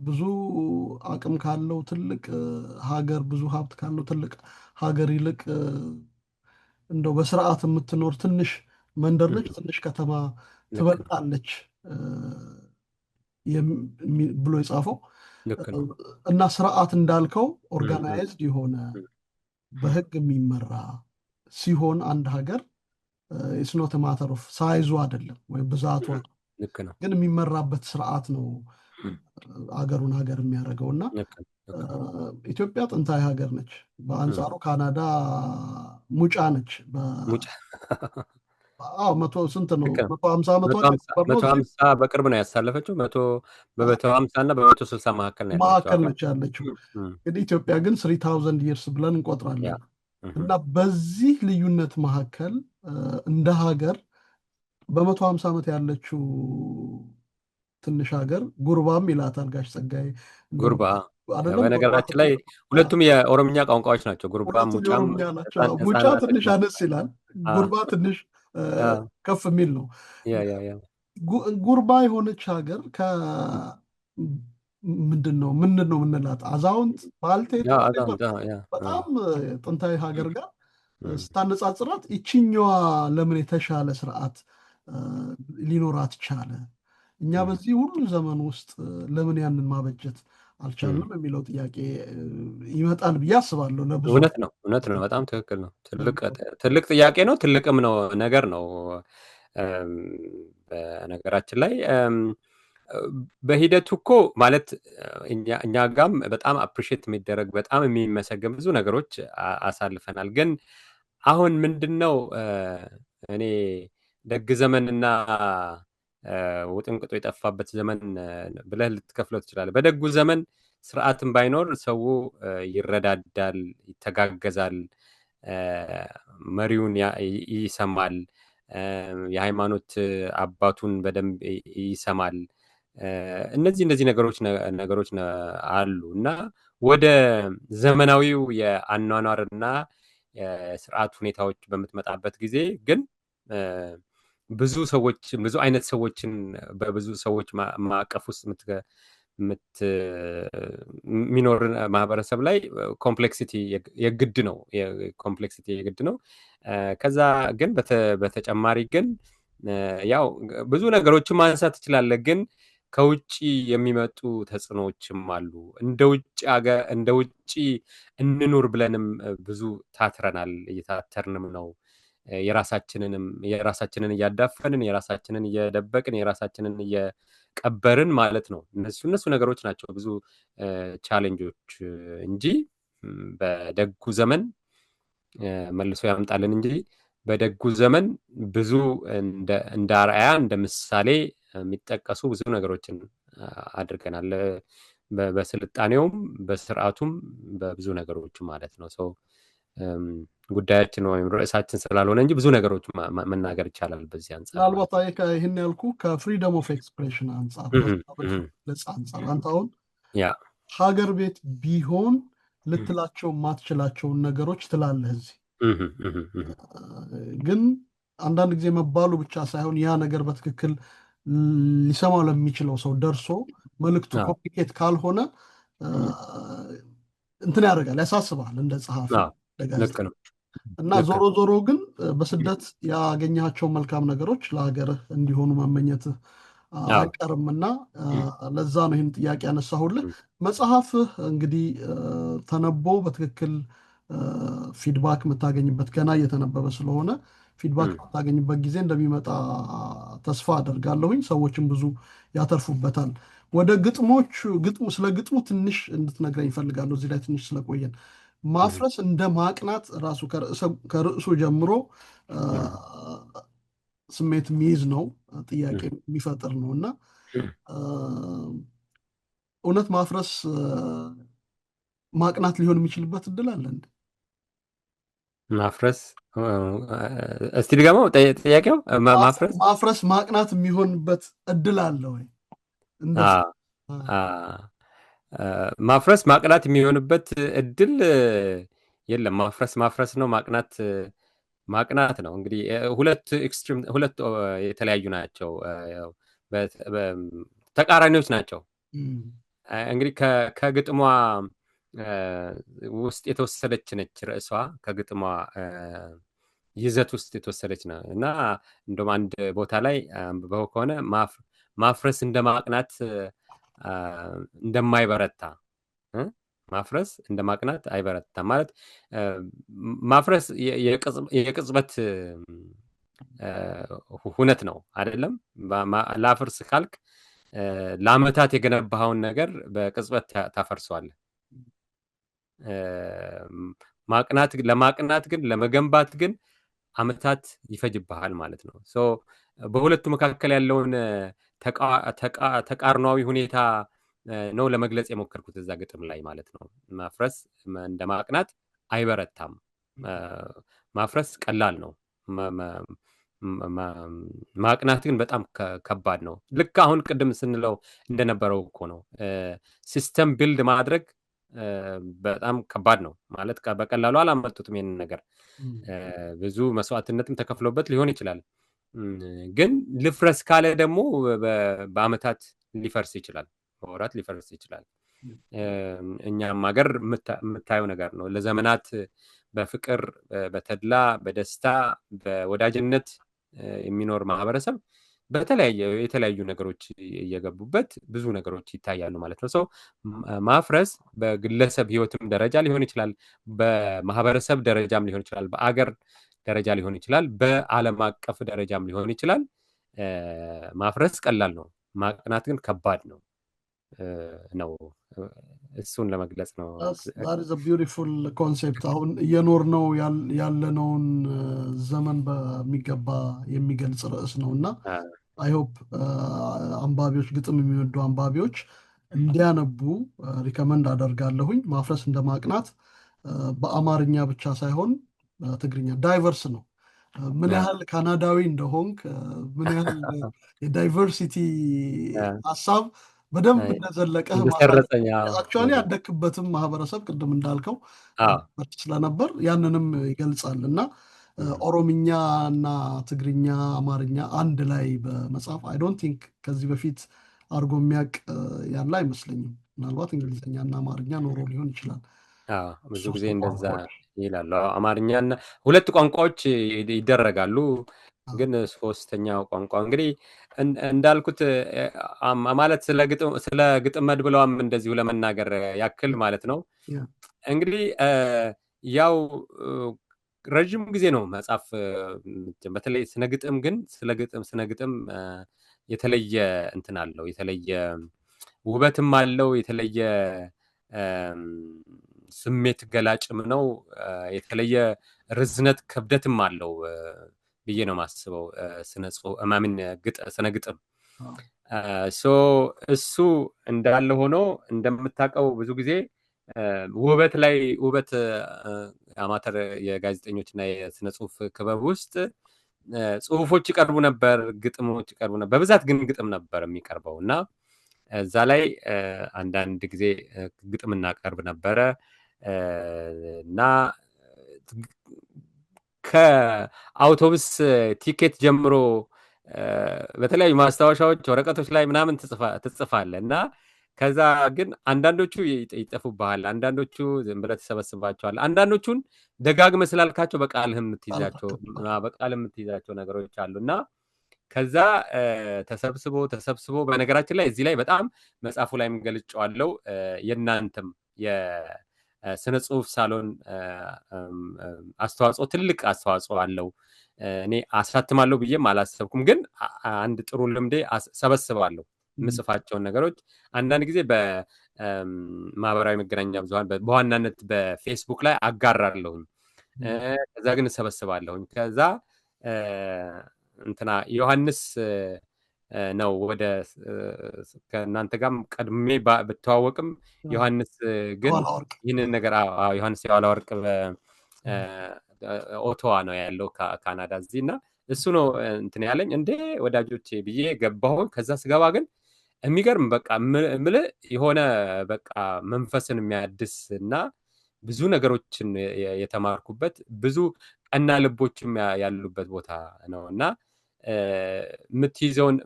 ብዙ አቅም ካለው ትልቅ ሀገር ብዙ ሀብት ካለው ትልቅ ሀገር ይልቅ እንደው በስርዓት የምትኖር ትንሽ መንደር ነች፣ ትንሽ ከተማ ትበልጣለች ብሎ የጻፈው እና ስርዓት እንዳልከው ኦርጋናይዝድ የሆነ በህግ የሚመራ ሲሆን አንድ ሀገር ኢትስ ኖት ማተር ኦፍ ሳይዙ አይደለም ወይም ብዛቷ፣ ግን የሚመራበት ስርዓት ነው ሀገሩን ሀገር የሚያደርገው እና ኢትዮጵያ ጥንታዊ ሀገር ነች። በአንጻሩ ካናዳ ሙጫ ነች። ስንት ነው? 150 በቅርብ ነው ያሳለፈችው። 150 እና 160 መካከል ነች ያለችው። እንግዲህ ኢትዮጵያ ግን 3000 ይርስ ብለን እንቆጥራለን እና በዚህ ልዩነት መካከል እንደ ሀገር በ150 ዓመት ያለችው ትንሽ ሀገር ጉርባም ይላታል ጋሽ ጸጋዬ። አይደለም። በነገራችን ላይ ሁለቱም የኦሮምኛ ቋንቋዎች ናቸው። ጉርባ ሁለቱም ሙጫም የኦሮምኛ ናቸው። ሙጫ ትንሽ አነስ ይላል፣ ጉርባ ትንሽ ከፍ የሚል ነው። ጉርባ የሆነች ሀገር ምንድን ነው የምንላት? አዛውንት ባልቴት በጣም ጥንታዊ ሀገር ጋር ስታነጻጽራት ይችኛዋ ለምን የተሻለ ስርዓት ሊኖራት ቻለ? እኛ በዚህ ሁሉ ዘመን ውስጥ ለምን ያንን ማበጀት አልቻልንም የሚለው ጥያቄ ይመጣል ብዬ አስባለሁ። ለብዙ እውነት ነው። በጣም ትክክል ነው። ትልቅ ጥያቄ ነው። ትልቅም ነው ነገር ነው። በነገራችን ላይ በሂደቱ እኮ ማለት እኛ ጋም በጣም አፕሪሼት የሚደረግ በጣም የሚመሰገን ብዙ ነገሮች አሳልፈናል። ግን አሁን ምንድን ነው እኔ ደግ ዘመንና ውጥንቅጦ የጠፋበት ዘመን ብለህ ልትከፍለው ትችላለህ። በደጉ ዘመን ስርዓትን ባይኖር ሰው ይረዳዳል፣ ይተጋገዛል፣ መሪውን ይሰማል፣ የሃይማኖት አባቱን በደንብ ይሰማል። እነዚህ ነገሮች አሉ እና ወደ ዘመናዊው የአኗኗርና የስርዓት ሁኔታዎች በምትመጣበት ጊዜ ግን ብዙ አይነት ሰዎችን በብዙ ሰዎች ማዕቀፍ ውስጥ የሚኖር ማህበረሰብ ላይ ኮምፕሌክሲቲ የግድ ነው። ከዛ ግን በተጨማሪ ግን ያው ብዙ ነገሮችን ማንሳት ትችላለህ። ግን ከውጭ የሚመጡ ተጽዕኖዎችም አሉ። እንደ ውጭ እንኑር ብለንም ብዙ ታትረናል፣ እየታተርንም ነው። የራሳችንን እያዳፈንን፣ የራሳችንን እየደበቅን፣ የራሳችንን እየቀበርን ማለት ነው። እነሱ ነገሮች ናቸው ብዙ ቻሌንጆች እንጂ በደጉ ዘመን መልሶ ያምጣልን እንጂ በደጉ ዘመን ብዙ እንደ አርአያ እንደ ምሳሌ የሚጠቀሱ ብዙ ነገሮችን አድርገናል። በስልጣኔውም በስርዓቱም በብዙ ነገሮች ማለት ነው። ሰው ጉዳያችን ወይም ርዕሳችን ስላልሆነ እንጂ ብዙ ነገሮች መናገር ይቻላል በዚህ አንጻር። ምናልባት ይህን ያልኩ ከፍሪደም ኦፍ ኤክስፕሬሽን አንጻር አንጻር አንተ አሁን ሀገር ቤት ቢሆን ልትላቸው የማትችላቸውን ነገሮች ትላለህ እዚህ። ግን አንዳንድ ጊዜ መባሉ ብቻ ሳይሆን ያ ነገር በትክክል ሊሰማው ለሚችለው ሰው ደርሶ መልእክቱ ኮምፕሊኬት ካልሆነ እንትን ያደርጋል፣ ያሳስባል እንደ ጸሐፊ እና ዞሮ ግን በስደት ያገኘሃቸው መልካም ነገሮች ለሀገርህ እንዲሆኑ መመኘትህ አይቀርምና ለዛ ነው ይህን ጥያቄ ያነሳሁልህ። መጽሐፍህ እንግዲህ ተነቦ በትክክል ፊድባክ የምታገኝበት ገና እየተነበበ ስለሆነ ፊድባክ የምታገኝበት ጊዜ እንደሚመጣ ተስፋ አደርጋለሁኝ። ሰዎችም ብዙ ያተርፉበታል። ወደ ስለ ግጥሙ ትንሽ እንድትነግረኝ ይፈልጋለሁ። እዚህ ላይ ትንሽ ስለቆየን ማፍረስ እንደ ማቅናት ራሱ ከርዕሱ ጀምሮ ስሜት የሚይዝ ነው፣ ጥያቄ የሚፈጥር ነው እና እውነት ማፍረስ ማቅናት ሊሆን የሚችልበት እድል አለ እንዴ? ማፍረስ እስቲ ድገመው ጥያቄው። ማፍረስ ማቅናት የሚሆንበት እድል አለ ወይ? ማፍረስ ማቅናት የሚሆንበት እድል የለም። ማፍረስ ነው፣ ማቅናት ነው። እንግዲህ ሁለት የተለያዩ ናቸው፣ ተቃራኒዎች ናቸው። እንግዲህ ከግጥሟ ውስጥ የተወሰደች ነች ርዕሷ፣ ከግጥሟ ይዘት ውስጥ የተወሰደች ነው እና እንደውም አንድ ቦታ ላይ አንብበው ከሆነ ማፍረስ እንደ ማቅናት እንደማይበረታ፣ ማፍረስ እንደ ማቅናት አይበረታም ማለት ማፍረስ የቅጽበት ሁነት ነው አይደለም። ላፍርስ ካልክ ለአመታት የገነባኸውን ነገር በቅጽበት ታፈርሰዋለህ። ለማቅናት ግን ለመገንባት ግን አመታት ይፈጅብሃል ማለት ነው። በሁለቱ መካከል ያለውን ተቃርኗዊ ሁኔታ ነው ለመግለጽ የሞከርኩት እዛ ግጥም ላይ ማለት ነው። ማፍረስ እንደ ማቅናት አይበረታም። ማፍረስ ቀላል ነው፣ ማቅናት ግን በጣም ከባድ ነው። ልክ አሁን ቅድም ስንለው እንደነበረው እኮ ነው። ሲስተም ቢልድ ማድረግ በጣም ከባድ ነው ማለት በቀላሉ አላመጡትም ይሄንን ነገር። ብዙ መስዋዕትነትም ተከፍሎበት ሊሆን ይችላል። ግን ልፍረስ ካለ ደግሞ በአመታት ሊፈርስ ይችላል፣ በወራት ሊፈርስ ይችላል። እኛም ሀገር የምታየው ነገር ነው። ለዘመናት በፍቅር በተድላ በደስታ በወዳጅነት የሚኖር ማህበረሰብ የተለያዩ ነገሮች እየገቡበት ብዙ ነገሮች ይታያሉ ማለት ነው። ሰው ማፍረስ በግለሰብ ህይወትም ደረጃ ሊሆን ይችላል፣ በማህበረሰብ ደረጃም ሊሆን ይችላል፣ በአገር ደረጃ ሊሆን ይችላል፣ በዓለም አቀፍ ደረጃም ሊሆን ይችላል። ማፍረስ ቀላል ነው፣ ማቅናት ግን ከባድ ነው። እሱን ለመግለጽ ነው። ቢዩቲፉል ኮንሴፕት። አሁን እየኖር ነው ያለነውን ዘመን በሚገባ የሚገልጽ ርዕስ ነው እና አይሆፕ አንባቢዎች፣ ግጥም የሚወዱ አንባቢዎች እንዲያነቡ ሪከመንድ አደርጋለሁኝ። ማፍረስ እንደማቅናት በአማርኛ ብቻ ሳይሆን ትግርኛ ዳይቨርስ ነው። ምን ያህል ካናዳዊ እንደሆንክ ምን ያህል የዳይቨርሲቲ ሀሳብ በደንብ እንደዘለቀህ አክቹዋሊ ያደክበትም ማህበረሰብ ቅድም እንዳልከው ስለነበር ያንንም ይገልጻል እና ኦሮምኛ እና ትግርኛ አማርኛ አንድ ላይ በመጽሐፍ አይ ዶንት ቲንክ ከዚህ በፊት አድርጎ የሚያውቅ ያለ አይመስለኝም። ምናልባት እንግሊዝኛ እና አማርኛ ኖሮ ሊሆን ይችላል። ብዙ ጊዜ እንደዛ ይላሉ። አማርኛና ሁለት ቋንቋዎች ይደረጋሉ፣ ግን ሶስተኛው ቋንቋ እንግዲህ እንዳልኩት ማለት ስለ ግጥም መድብለዋም እንደዚሁ ለመናገር ያክል ማለት ነው። እንግዲህ ያው ረጅም ጊዜ ነው መጽሐፍ በተለይ ስነ ግጥም ግን ስነ ግጥም የተለየ እንትን አለው፣ የተለየ ውበትም አለው፣ የተለየ ስሜት ገላጭም ነው፣ የተለየ ርዝነት ክብደትም አለው ብዬ ነው ማስበው ስነ ግጥም። እሱ እንዳለ ሆኖ እንደምታውቀው ብዙ ጊዜ ውበት አማተር የጋዜጠኞችና የስነ ጽሁፍ ክበብ ውስጥ ጽሁፎች ይቀርቡ ነበር፣ ግጥሞች ይቀርቡ ነበር። በብዛት ግን ግጥም ነበር የሚቀርበው እና እዛ ላይ አንዳንድ ጊዜ ግጥም እናቀርብ ነበረ እና ከአውቶቡስ ቲኬት ጀምሮ በተለያዩ ማስታወሻዎች ወረቀቶች ላይ ምናምን ትጽፋለህ እና ከዛ ግን አንዳንዶቹ ይጠፉብሃል፣ አንዳንዶቹ ዝም ብለህ ትሰበስባቸዋል፣ አንዳንዶቹን ደጋግመህ ስላልካቸው በቃልህ የምትይዛቸው ነገሮች አሉ እና ከዛ ተሰብስቦ በነገራችን ላይ እዚህ ላይ በጣም መጽሐፉ ላይ የምገልጨዋለው የእናንተም የስነ ጽሁፍ ሳሎን አስተዋጽኦ ትልቅ አስተዋጽኦ አለው። እኔ አሳትማለሁ ብዬም አላሰብኩም፣ ግን አንድ ጥሩ ልምዴ ሰበስባለሁ የምጽፋቸውን ነገሮች አንዳንድ ጊዜ በማህበራዊ መገናኛ ብዙሃን በዋናነት በፌስቡክ ላይ አጋራለሁኝ። ከዛ ግን እሰበስባለሁኝ። ከዛ እንትና ዮሐንስ ነው ወደ ከእናንተ ጋርም ቀድሜ ብተዋወቅም ዮሐንስ ግን ይህንን ነገር ዮሐንስ የኋላ ወርቅ ኦቶዋ ነው ያለው ካናዳ እዚህ እና እሱ ነው እንትን ያለኝ እንዴ ወዳጆቼ ብዬ ገባሁ። ከዛ ስገባ ግን የሚገርም በቃ ምልህ የሆነ በቃ መንፈስን የሚያድስ እና ብዙ ነገሮችን የተማርኩበት ብዙ ቀና ልቦችም ያሉበት ቦታ ነው እና የምትይዘውን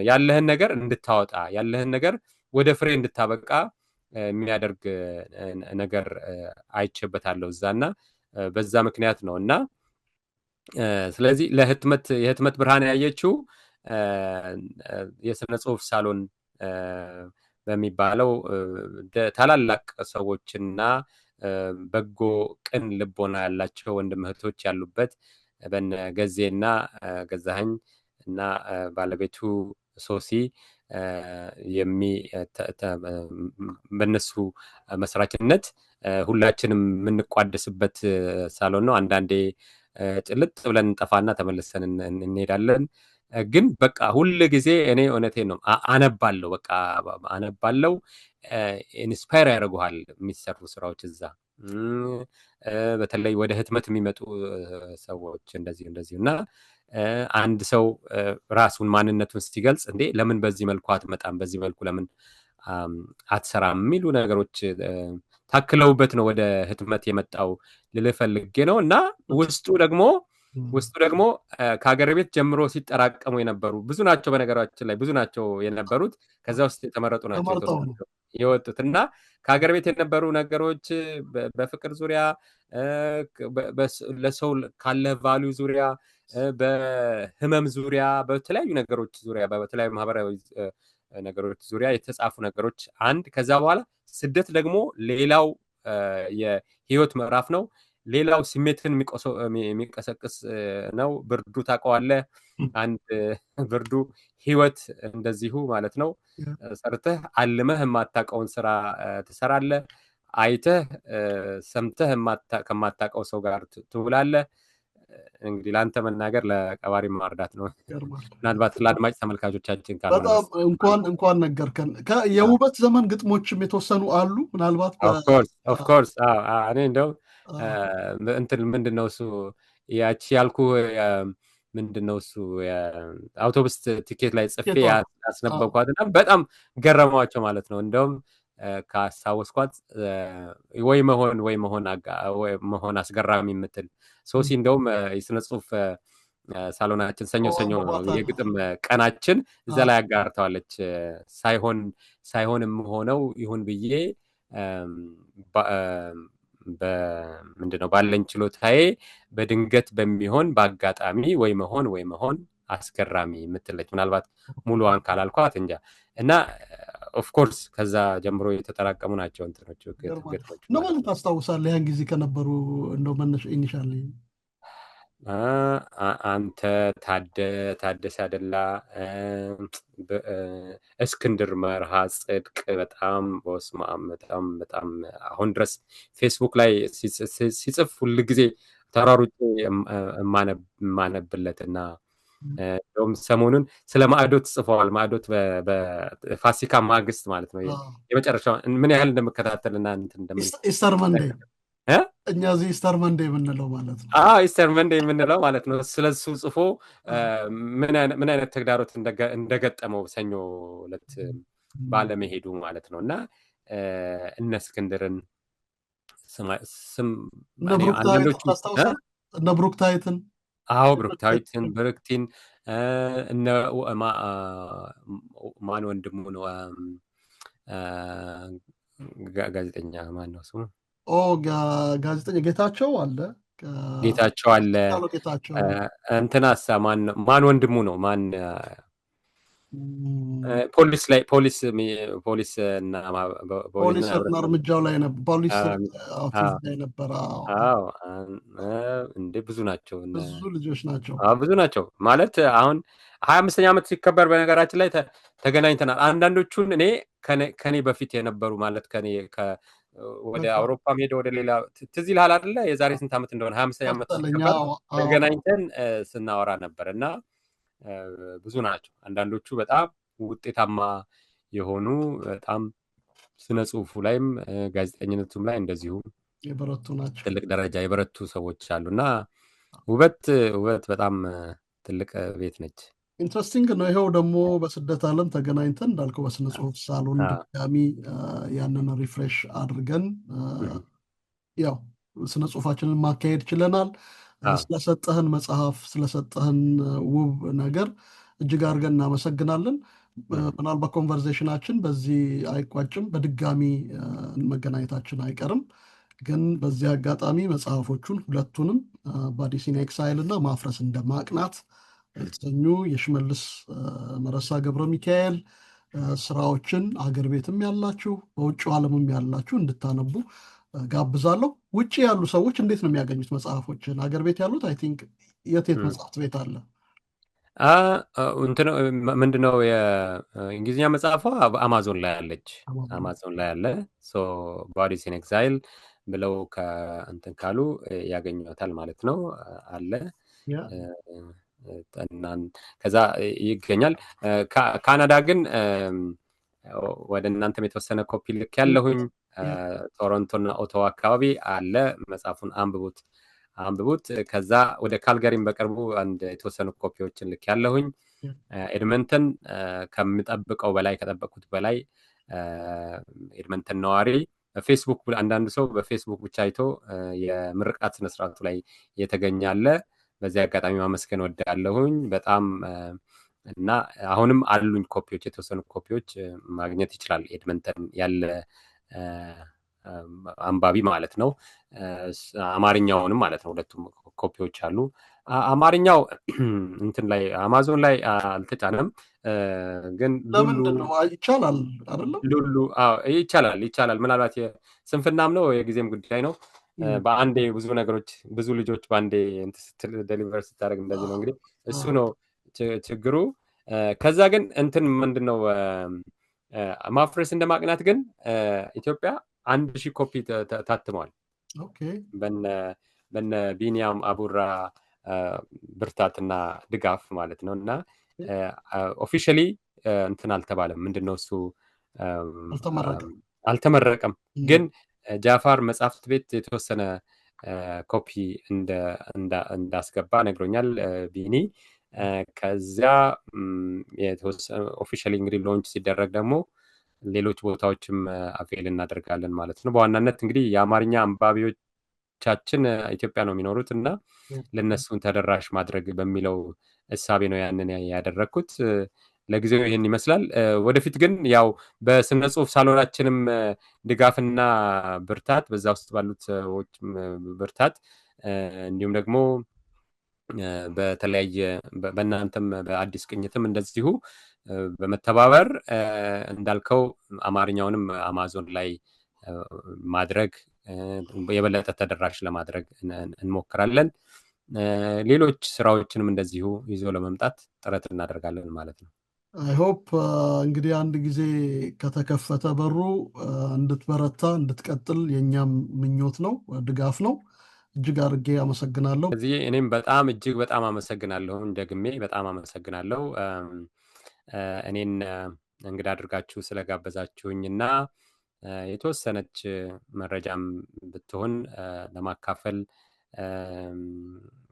ያለህን ነገር እንድታወጣ ያለህን ነገር ወደ ፍሬ እንድታበቃ የሚያደርግ ነገር አይቼበታለሁ እዛና በዛ ምክንያት ነው እና ስለዚህ የህትመት ብርሃን ያየችው የስነ ጽሁፍ ሳሎን በሚባለው ታላላቅ ሰዎችና በጎ ቅን ልቦና ያላቸው ወንድም እህቶች ያሉበት በነ ገዜና ገዛኸኝ እና ባለቤቱ ሶሲ በነሱ መስራችነት ሁላችንም የምንቋደስበት ሳሎን ነው። አንዳንዴ ጭልጥ ብለን እንጠፋና ተመልሰን እንሄዳለን። ግን በቃ ሁል ጊዜ እኔ እውነቴን ነው አነባለሁ፣ በቃ አነባለሁ። ኢንስፓየር ያደርጉሃል የሚሰሩ ስራዎች እዛ በተለይ ወደ ህትመት የሚመጡ ሰዎች እንደዚሁ እና አንድ ሰው ራሱን ማንነቱን ሲገልጽ እንዴ ለምን በዚህ መልኩ አትመጣም፣ በዚህ መልኩ ለምን አትሰራም የሚሉ ነገሮች ታክለውበት ነው ወደ ህትመት የመጣው ልልህ ፈልጌ ነው። እና ውስጡ ደግሞ ከሀገር ቤት ጀምሮ ሲጠራቀሙ የነበሩ ብዙ ናቸው። በነገራችን ላይ ብዙ ናቸው የነበሩት። ከዛ ውስጥ የተመረጡ ናቸው የወጡት እና ከሀገር ቤት የነበሩ ነገሮች በፍቅር ዙሪያ፣ ለሰው ካለ ቫሉ ዙሪያ፣ በህመም ዙሪያ፣ በተለያዩ ነገሮች ዙሪያ፣ በተለያዩ ማህበራዊ ነገሮች ዙሪያ የተጻፉ ነገሮች አንድ። ከዛ በኋላ ስደት ደግሞ ሌላው የህይወት ምዕራፍ ነው። ሌላው ስሜትን የሚቀሰቅስ ነው። ብርዱ ታውቀዋለህ። አንድ ብርዱ ህይወት እንደዚሁ ማለት ነው። ሰርተህ አልመህ የማታውቀውን ስራ ትሰራለህ። አይተህ ሰምተህ ከማታውቀው ሰው ጋር ትውላለህ። እንግዲህ ለአንተ መናገር ለቀባሪ ማርዳት ነው። ምናልባት ለአድማጭ ተመልካቾቻችን በጣም እንኳን ነገርከን። የውበት ዘመን ግጥሞችም የተወሰኑ አሉ። ምናልባት ኦፍኮርስ እኔ እንደው እንትን ምንድነው እሱ ያቺ ያልኩ ምንድነው እሱ አውቶቡስ ቲኬት ላይ ጽፌ ያስነበብኳትና በጣም ገረማቸው ማለት ነው። እንደውም ካስታወስኳት ወይ መሆን አስገራሚ የምትል ሶሲ እንደውም የስነ ጽሁፍ ሳሎናችን ሰኞ የግጥም ቀናችን እዛ ላይ አጋርተዋለች። ሳይሆንም ሆነው ይሁን ብዬ ምንድነው ባለኝ ችሎታዬ በድንገት በሚሆን በአጋጣሚ ወይ መሆን አስገራሚ የምትለች ምናልባት ሙሉዋን ካላልኳት እንጃ። እና ኦፍኮርስ ከዛ ጀምሮ የተጠራቀሙ ናቸው እንትኖቹ ግጥሞች። ነው ማለት ታስታውሳለህ? ያን ጊዜ ከነበሩ እንደው መነሻ ኢኒሻል አንተ ታደሰ አደላ፣ እስክንድር መርሃ ጽድቅ በጣም በስማም በጣም አሁን ድረስ ፌስቡክ ላይ ሲጽፍ ሁል ጊዜ ተራሩጬ የማነብለትና እንደውም ሰሞኑን ስለ ማዕዶት ጽፈዋል። ማዕዶት በፋሲካ ማግስት ማለት ነው። የመጨረሻው ምን ያህል እንደምከታተልና ኢስተር መንዴ እኛ እዚህ ኢስተር መንዴ የምንለው ማለት ነው። ኢስተር መንዴ የምንለው ማለት ነው። ስለሱ ጽፎ ምን አይነት ተግዳሮት እንደገጠመው ሰኞ ዕለት ባለመሄዱ ማለት ነው። እና እነ እስክንድርን እነ ብሩክታይትን ብርክቲን እነ ማን ወንድሙ ነው ጋዜጠኛ ማን ነው ስሙ? ጋዜጠኛ ጌታቸው አለ። እንትናሳ ማን ወንድሙ ነው? ማን ፖሊስ እና እርምጃው ላይ ፖሊስ ነበረ። እንዴ ብዙ ናቸው። ብዙ ናቸው ማለት አሁን 25ኛ ዓመት ሲከበር በነገራችን ላይ ተገናኝተናል። አንዳንዶቹን እኔ ከኔ በፊት የነበሩ ማለት ወደ አውሮፓ ሄደ ወደ ሌላ ትዝ ይልሃል አይደለ? የዛሬ ስንት ዓመት እንደሆነ 25ኛ ዓመት ሲከበር ተገናኝተን ስናወራ ነበር። እና ብዙ ናቸው። አንዳንዶቹ በጣም ውጤታማ የሆኑ በጣም ስነ ጽሁፉ ላይም ጋዜጠኝነቱም ላይ እንደዚሁ የበረቱ ናቸው። ትልቅ ደረጃ የበረቱ ሰዎች አሉና ውበት በጣም ትልቅ ቤት ነች። ኢንትረስቲንግ ነው። ይሄው ደግሞ በስደት ዓለም ተገናኝተን እንዳልከው በስነ ጽሁፍ ሳሎን ድጋሚ ያንን ሪፍሬሽ አድርገን ያው ስነ ጽሁፋችንን ማካሄድ ችለናል። ስለሰጠህን መጽሐፍ ስለሰጠህን ውብ ነገር እጅግ አድርገን እናመሰግናለን። ምናልባት ኮንቨርሴሽናችን በዚህ አይቋጭም፣ በድጋሚ መገናኘታችን አይቀርም። ግን በዚህ አጋጣሚ መጽሐፎቹን ሁለቱንም ባዲስ ኢን ኤክሳይል እና ማፍረስ እንደ ማቅናት የተሰኙ የሽመልስ መረሳ ገብረ ሚካኤል ስራዎችን አገር ቤትም ያላችሁ በውጭ ዓለምም ያላችሁ እንድታነቡ ጋብዛለሁ። ውጭ ያሉ ሰዎች እንዴት ነው የሚያገኙት መጽሐፎችን? አገር ቤት ያሉት አይ ቲንክ የት መጽሐፍት ቤት አለ? ምንድነው የእንግሊዝኛ መጽሐፏ አማዞን ላይ አለች። አማዞን ላይ አለ። ባዲስ ኢን ኤክሳይል ብለው ከእንትን ካሉ ያገኙታል ማለት ነው። አለ ከዛ ይገኛል። ካናዳ ግን ወደ እናንተም የተወሰነ ኮፒ ልክ ያለሁኝ ቶሮንቶና ኦቶዋ አካባቢ አለ። መጽሐፉን አንብቡት። ከዛ ወደ ካልጋሪም በቅርቡ አንድ የተወሰኑ ኮፒዎችን ልክ ያለሁኝ። ኤድመንተን ከጠበቅኩት በላይ ኤድመንተን ነዋሪ ፌስቡክ አንዳንዱ ሰው በፌስቡክ ብቻ አይቶ የምርቃት ስነስርዓቱ ላይ የተገኛለ። በዚህ አጋጣሚ ማመስገን ወዳለሁኝ በጣም እና አሁንም አሉኝ ኮፒዎች፣ የተወሰኑ ኮፒዎች ማግኘት ይችላል ኤድመንተን ያለ አንባቢ ማለት ነው። አማርኛውንም ማለት ነው። ሁለቱም ኮፒዎች አሉ። አማርኛው እንትን ላይ አማዞን ላይ አልተጫነም፣ ግን ለምንድን ነው? ይቻላል አይደለም? ሉሉ ይቻላል። ምናልባት የስንፍናም ነው የጊዜም ጉዳይ ነው። በአንዴ ብዙ ነገሮች ብዙ ልጆች በአንዴ ዴሊቨር ስታደርግ እንደዚህ ነው እንግዲህ እሱ ነው ችግሩ። ከዛ ግን እንትን ምንድነው ማፍረስ እንደማቅናት ግን ኢትዮጵያ 1000 ኮፒ ታትሟል። በነ ቢኒያም አቡራ ብርታትና ድጋፍ ማለት ነው። እና ኦፊሻሊ እንትን አልተባለም። ምንድነው እሱ አልተመረቀም። ግን ጃፋር መጽሐፍት ቤት የተወሰነ ኮፒ እንዳስገባ ነግሮኛል ቢኒ። ከዚያ ኦፊሻሊ እንግዲህ ሎንች ሲደረግ ደግሞ ሌሎች ቦታዎችም አቬል እናደርጋለን ማለት ነው። በዋናነት እንግዲህ የአማርኛ አንባቢዎቻችን ኢትዮጵያ ነው የሚኖሩት እና ለነሱን ተደራሽ ማድረግ በሚለው እሳቤ ነው ያንን ያደረግኩት። ለጊዜው ይህን ይመስላል። ወደፊት ግን ያው በስነ ጽሁፍ ሳሎናችንም ድጋፍና ብርታት፣ በዛ ውስጥ ባሉት ሰዎች ብርታት እንዲሁም ደግሞ በተለያየ በእናንተም በአዲስ ቅኝትም እንደዚሁ በመተባበር እንዳልከው አማርኛውንም አማዞን ላይ ማድረግ የበለጠ ተደራሽ ለማድረግ እንሞክራለን። ሌሎች ስራዎችንም እንደዚሁ ይዞ ለመምጣት ጥረት እናደርጋለን ማለት ነው። አይ ሆፕ እንግዲህ አንድ ጊዜ ከተከፈተ በሩ እንድትበረታ እንድትቀጥል የእኛም ምኞት ነው፣ ድጋፍ ነው። እጅግ አድርጌ አመሰግናለሁ። እዚህ እኔም እጅግ በጣም አመሰግናለሁ። ደግሜ በጣም አመሰግናለሁ እኔን እንግዳ አድርጋችሁ ስለጋበዛችሁኝ እና የተወሰነች መረጃም ብትሆን ለማካፈል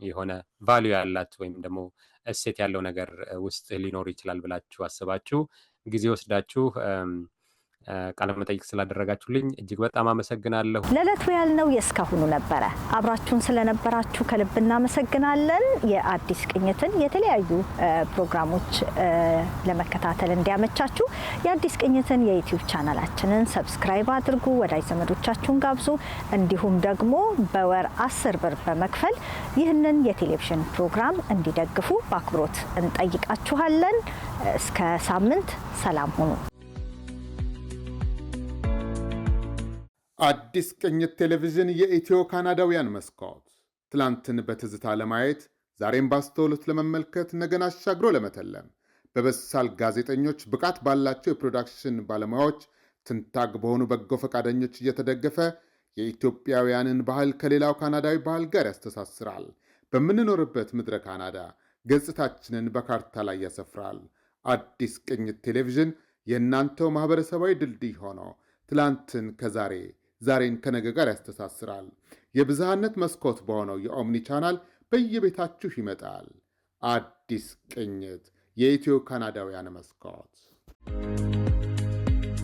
የሆነ ቫልዩ ያላት ወይም ደግሞ እሴት ያለው ነገር ውስጥ ሊኖር ይችላል ብላችሁ አስባችሁ ጊዜ ወስዳችሁ ቃለ መጠይቅ ስላደረጋችሁልኝ እጅግ በጣም አመሰግናለሁ። ለዕለቱ ያልነው የእስካሁኑ ነበረ። አብራችሁን ስለነበራችሁ ከልብ እናመሰግናለን። የአዲስ ቅኝትን የተለያዩ ፕሮግራሞች ለመከታተል እንዲያመቻችሁ የአዲስ ቅኝትን የዩቲዩብ ቻናላችንን ሰብስክራይብ አድርጉ፣ ወዳጅ ዘመዶቻችሁን ጋብዙ። እንዲሁም ደግሞ በወር 10 ብር በመክፈል ይህንን የቴሌቪዥን ፕሮግራም እንዲደግፉ በአክብሮት እንጠይቃችኋለን። እስከ ሳምንት ሰላም ሁኑ። አዲስ ቅኝት ቴሌቪዥን የኢትዮ ካናዳውያን መስኮት። ትላንትን በትዝታ ለማየት ዛሬም ባስተውሎት ለመመልከት ነገን አሻግሮ ለመተለም በበሳል ጋዜጠኞች ብቃት ባላቸው የፕሮዳክሽን ባለሙያዎች ትንታግ በሆኑ በጎ ፈቃደኞች እየተደገፈ የኢትዮጵያውያንን ባህል ከሌላው ካናዳዊ ባህል ጋር ያስተሳስራል። በምንኖርበት ምድረ ካናዳ ገጽታችንን በካርታ ላይ ያሰፍራል። አዲስ ቅኝት ቴሌቪዥን የእናንተው ማህበረሰባዊ ድልድይ ሆኖ ትላንትን ከዛሬ ዛሬን ከነገ ጋር ያስተሳስራል። የብዝሃነት መስኮት በሆነው የኦምኒ ቻናል በየቤታችሁ ይመጣል። አዲስ ቅኝት የኢትዮ ካናዳውያን መስኮት።